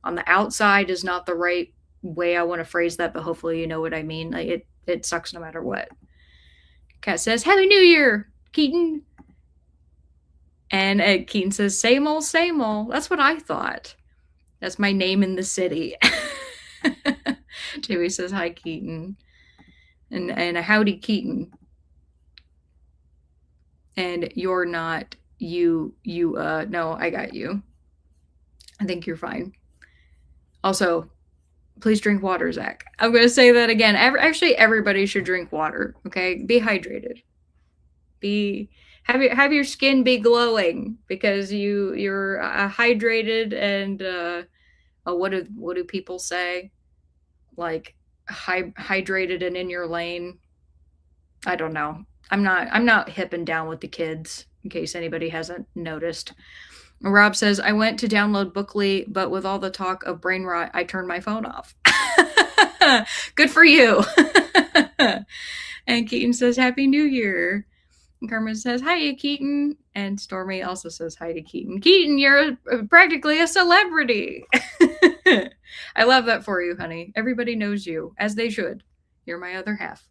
on the outside is not the right way I want to phrase that, but hopefully you know what I mean. Like it sucks no matter what. Kat says, Happy New Year, Keaton. And Keaton says, same old, same old. That's what I thought. That's my name in the city. Jamie says, hi, Keaton. And a howdy, Keaton. And you're not, no, I got you. I think you're fine. Also, please drink water, Zach. I'm going to say that again. Actually, everybody should drink water, okay? Be hydrated. Have your skin be glowing because you're hydrated and what do people say? Like hydrated and in your lane. I don't know. I'm not hip and down with the kids in case anybody hasn't noticed. Rob says, I went to download Bookly, but with all the talk of brain rot, I turned my phone off. Good for you. And Keaton says, Happy New Year. And Carmen says, hi, Keaton. And Stormy also says hi to Keaton. Keaton, you're practically a celebrity. I love that for you, honey. Everybody knows you, as they should. You're my other half.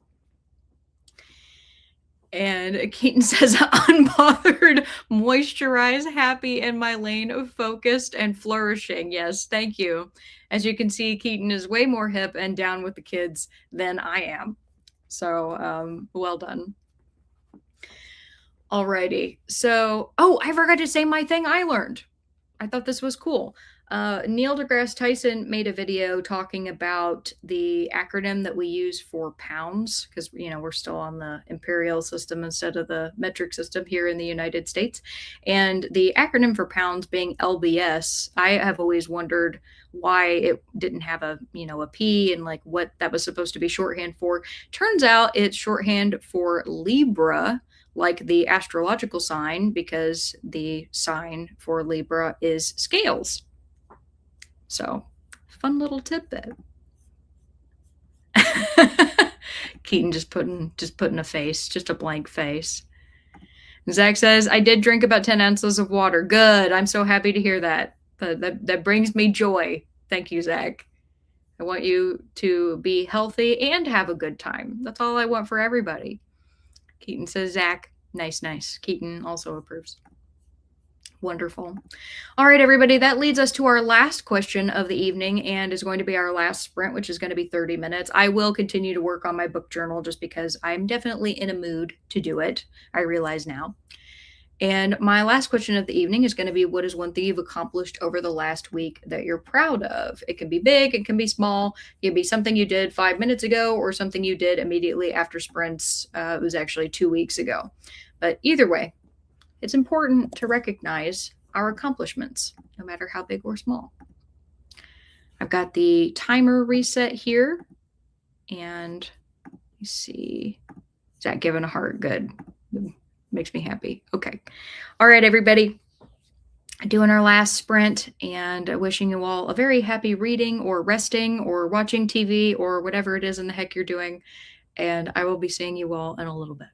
And Keaton says, unbothered, moisturized, happy, in my lane of focused and flourishing. Yes, thank you. As you can see, Keaton is way more hip and down with the kids than I am. So, well done. Alrighty. So, I forgot to say my thing I learned. I thought this was cool. Neil deGrasse Tyson made a video talking about the acronym that we use for pounds, because we're still on the imperial system instead of the metric system here in the United States. And the acronym for pounds being LBS, I have always wondered why it didn't have a P and like what that was supposed to be shorthand for. Turns out it's shorthand for Libra, like the astrological sign, because the sign for Libra is scales. So, fun little tidbit. Keaton just putting a face, just a blank face. Zach says, I did drink about 10 ounces of water. Good. I'm so happy to hear that. That brings me joy. Thank you, Zach. I want you to be healthy and have a good time. That's all I want for everybody. Keaton says, Zach, nice, nice. Keaton also approves. Wonderful. All right, everybody, that leads us to our last question of the evening and is going to be our last sprint, which is going to be 30 minutes. I will continue to work on my book journal just because I'm definitely in a mood to do it. I realize now. And my last question of the evening is going to be, what is one thing you've accomplished over the last week that you're proud of? It can be big, it can be small, it can be something you did 5 minutes ago or something you did immediately after sprints. It was actually 2 weeks ago. But either way, it's important to recognize our accomplishments, no matter how big or small. I've got the timer reset here. And you see, is that giving a heart? Good. Makes me happy. Okay. All right, everybody. Doing our last sprint and wishing you all a very happy reading or resting or watching TV or whatever it is in the heck you're doing. And I will be seeing you all in a little bit.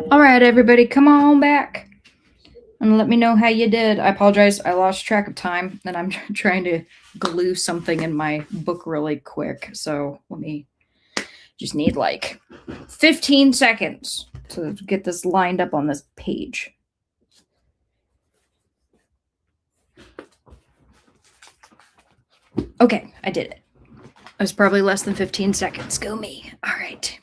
All right, everybody, come on back and let me know how you did. I apologize. I lost track of time and I'm trying to glue something in my book really quick. So let me just need like 15 seconds to get this lined up on this page. Okay, I did it. It was probably less than 15 seconds. Go me. All right.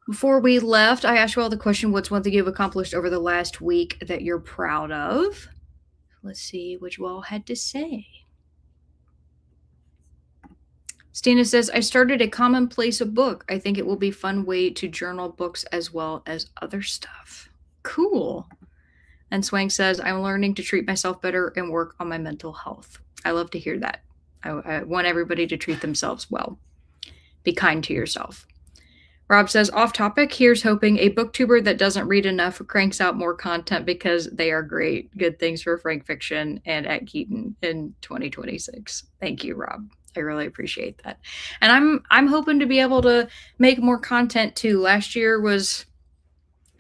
Before we left, I asked you all the question, what's one thing you've accomplished over the last week that you're proud of? Let's see what you all had to say. Stina says, I started a commonplace book. I think it will be a fun way to journal books as well as other stuff. Cool. And Swank says, I'm learning to treat myself better and work on my mental health. I love to hear that. I want everybody to treat themselves well. Be kind to yourself. Rob says, off topic, here's hoping a booktuber that doesn't read enough cranks out more content because they are great. Good things for Frank Fiction and at Keaton in 2026. Thank you, Rob. I really appreciate that. And I'm hoping to be able to make more content too. Last year was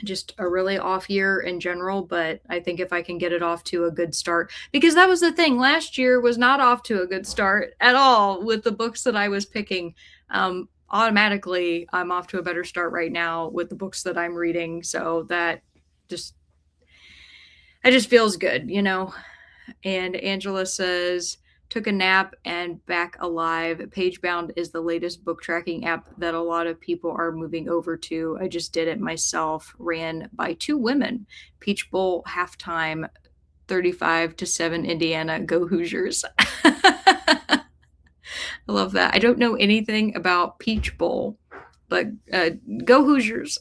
just a really off year in general, but I think if I can get it off to a good start, because that was the thing. Last year was not off to a good start at all with the books that I was picking. Automatically, I'm off to a better start right now with the books that I'm reading. So that just feels good, you know? And Angela says, took a nap and back alive. Pagebound is the latest book tracking app that a lot of people are moving over to. I just did it myself, ran by 2 women. Peach Bowl halftime, 35-7 Indiana. Go Hoosiers. I love that. I don't know anything about Peach Bowl, but go Hoosiers.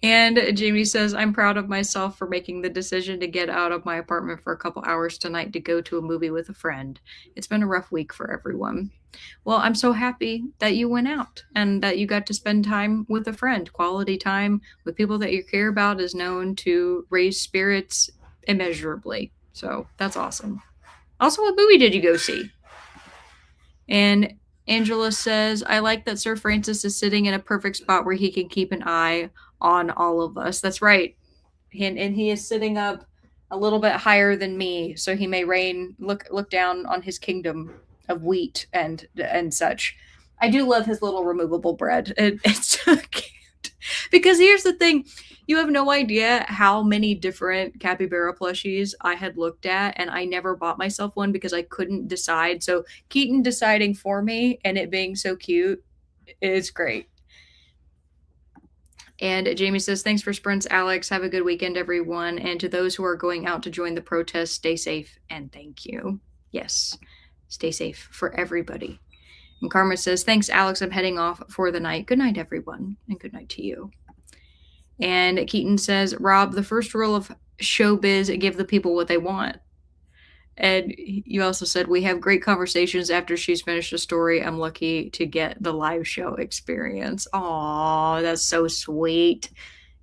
And Jamie says, I'm proud of myself for making the decision to get out of my apartment for a couple hours tonight to go to a movie with a friend. It's been a rough week for everyone. Well, I'm so happy that you went out and that you got to spend time with a friend. Quality time with people that you care about is known to raise spirits immeasurably. So that's awesome. Also, what movie did you go see? And Angela says, I like that Sir Francis is sitting in a perfect spot where he can keep an eye on all of us. That's right. And he is sitting up a little bit higher than me, so he may look down on his kingdom of wheat and such. I do love his little removable bread. It's so cute. Because here's the thing, you have no idea how many different capybara plushies I had looked at, and I never bought myself one because I couldn't decide. So Keaton deciding for me and it being so cute is great. And Jamie says, thanks for sprints, Alex. Have a good weekend, everyone. And to those who are going out to join the protest, stay safe and thank you. Yes, stay safe for everybody. And Karma says, thanks, Alex. I'm heading off for the night. Good night, everyone. And good night to you. And Keaton says, Rob, the first rule of showbiz, give the people what they want. And you also said, we have great conversations after she's finished a story. I'm lucky to get the live show experience. Aw, that's so sweet.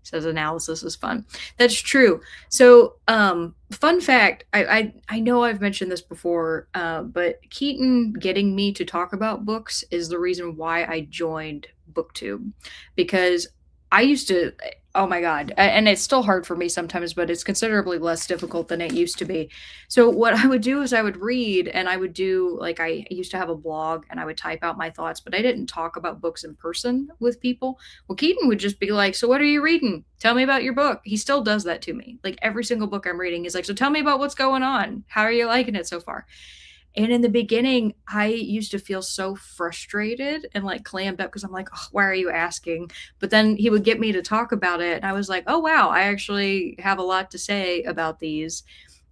Says analysis is fun. That's true. So, fun fact, I know I've mentioned this before, but Keaton getting me to talk about books is the reason why I joined BookTube. Because I used to, oh my God, and it's still hard for me sometimes, but it's considerably less difficult than it used to be. So what I would do is I would read and I would do, like, I used to have a blog and I would type out my thoughts, but I didn't talk about books in person with people. Well, Keaton would just be like, so what are you reading? Tell me about your book. He still does that to me. Like every single book I'm reading, he's like, so tell me about what's going on. How are you liking it so far? And in the beginning, I used to feel so frustrated and like clammed up because I'm like, oh, why are you asking? But then he would get me to talk about it. And I was like, oh, wow, I actually have a lot to say about these.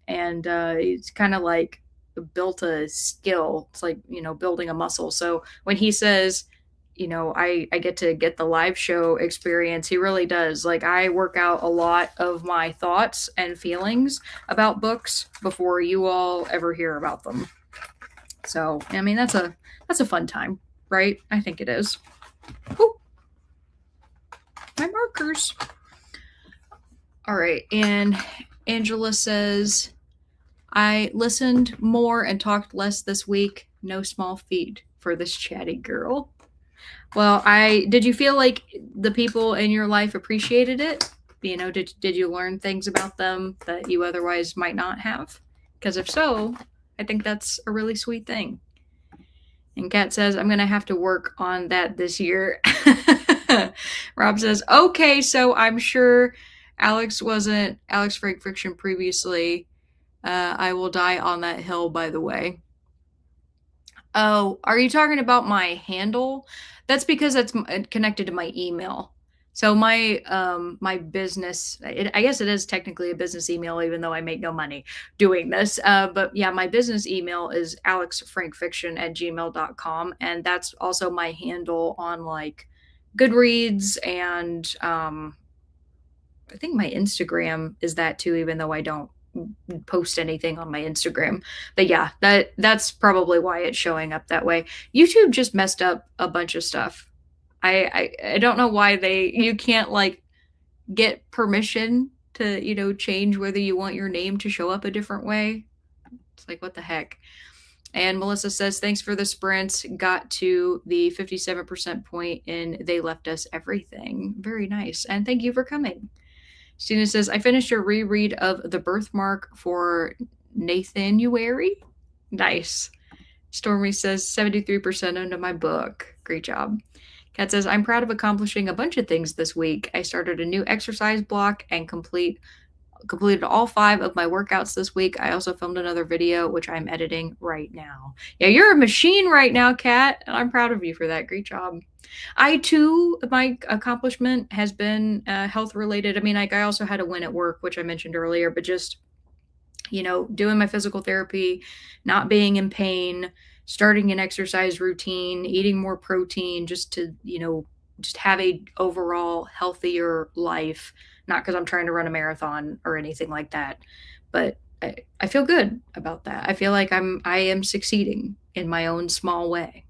And it's kind of like built a skill. It's like, you know, building a muscle. So when he says, you know, I get to get the live show experience, he really does. Like I work out a lot of my thoughts and feelings about books before you all ever hear about them. So, I mean, that's a fun time, right? I think it is. Ooh, my markers. All right. And Angela says, I listened more and talked less this week. No small feat for this chatty girl. Well, did you feel like the people in your life appreciated it? You know, did you learn things about them that you otherwise might not have? Because if so, I think that's a really sweet thing. And Kat says, I'm going to have to work on that this year. Rob says, okay, so I'm sure Alex wasn't Alex Frank Fiction previously. I will die on that hill, by the way. Oh, are you talking about my handle? That's because that's connected to my email. So my business, I guess it is technically a business email, even though I make no money doing this. But yeah, my business email is alexfrankfiction@gmail.com. And that's also my handle on like Goodreads and I think my Instagram is that too, even though I don't post anything on my Instagram. But yeah, that's probably why it's showing up that way. YouTube just messed up a bunch of stuff. I don't know why you can't like get permission to, change whether you want your name to show up a different way. It's like, what the heck? And Melissa says, thanks for the sprints. Got to the 57% point and they left us everything. Very nice. And thank you for coming. Stina says, I finished a reread of The Birthmark for Nathanuary. Nice. Stormy says, 73% into my book. Great job. Kat says, I'm proud of accomplishing a bunch of things this week. I started a new exercise block and completed all 5 of my workouts this week. I also filmed another video, which I'm editing right now. Yeah, you're a machine right now, Kat, and I'm proud of you for that. Great job. I too, my accomplishment has been health related. I mean, like I also had a win at work, which I mentioned earlier, but just, doing my physical therapy, not being in pain, starting an exercise routine, eating more protein, just to, just have a overall healthier life. Not because I'm trying to run a marathon or anything like that, but I feel good about that. I feel like I am succeeding in my own small way.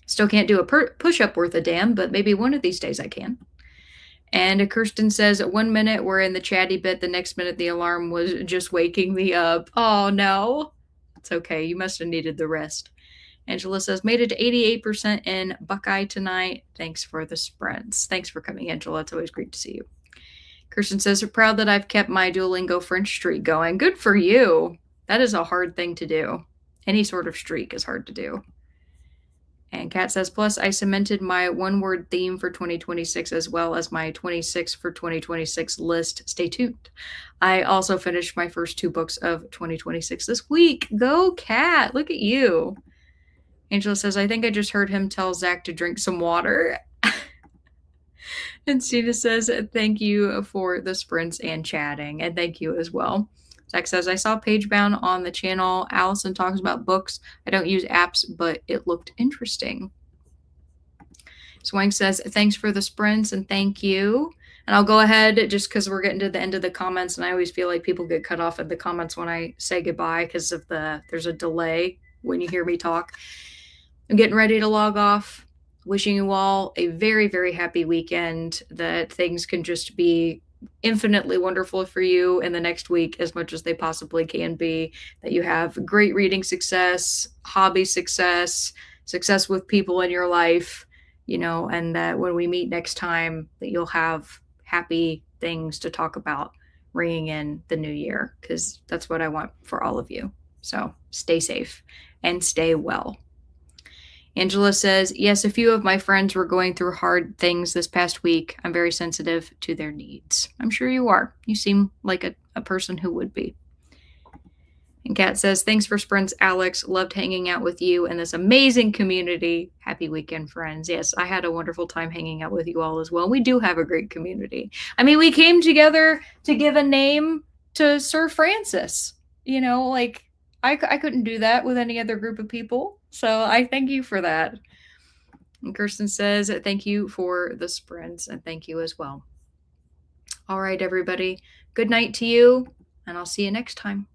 Still can't do a push-up worth a damn, but maybe one of these days I can. And Kirsten says, 1 minute we're in the chatty bit, the next minute the alarm was just waking me up. Oh no. It's okay. You must have needed the rest. Angela says, made it to 88% in Buckeye tonight. Thanks for the sprints. Thanks for coming, Angela. It's always great to see you. Kirsten says, proud that I've kept my Duolingo French streak going. Good for you. That is a hard thing to do. Any sort of streak is hard to do. And Kat says, plus I cemented my one-word theme for 2026 as well as my 26 for 2026 list. Stay tuned. I also finished my first 2 books of 2026 this week. Go, Kat. Look at you. Angela says, I think I just heard him tell Zach to drink some water. And Stina says, thank you for the sprints and chatting. And thank you as well. Zach says, I saw Pagebound on the channel. Allison talks about books. I don't use apps, but it looked interesting. Swang says, thanks for the sprints and thank you. And I'll go ahead just because we're getting to the end of the comments. And I always feel like people get cut off at the comments when I say goodbye because of there's a delay when you hear me talk. I'm getting ready to log off. Wishing you all a very, very happy weekend, that things can just be infinitely wonderful for you in the next week as much as they possibly can be, that you have great reading success, hobby success, success with people in your life, and that when we meet next time that you'll have happy things to talk about ringing in the new year, because that's what I want for all of you. So stay safe and stay well. Angela says, yes, a few of my friends were going through hard things this past week. I'm very sensitive to their needs. I'm sure you are. You seem like a person who would be. And Kat says, thanks for sprints, Alex. Loved hanging out with you and this amazing community. Happy weekend, friends. Yes, I had a wonderful time hanging out with you all as well. We do have a great community. I mean, we came together to give a name to Sir Francis. I couldn't do that with any other group of people. So I thank you for that. And Kirsten says, thank you for the sprints and thank you as well. All right, everybody. Good night to you, and I'll see you next time.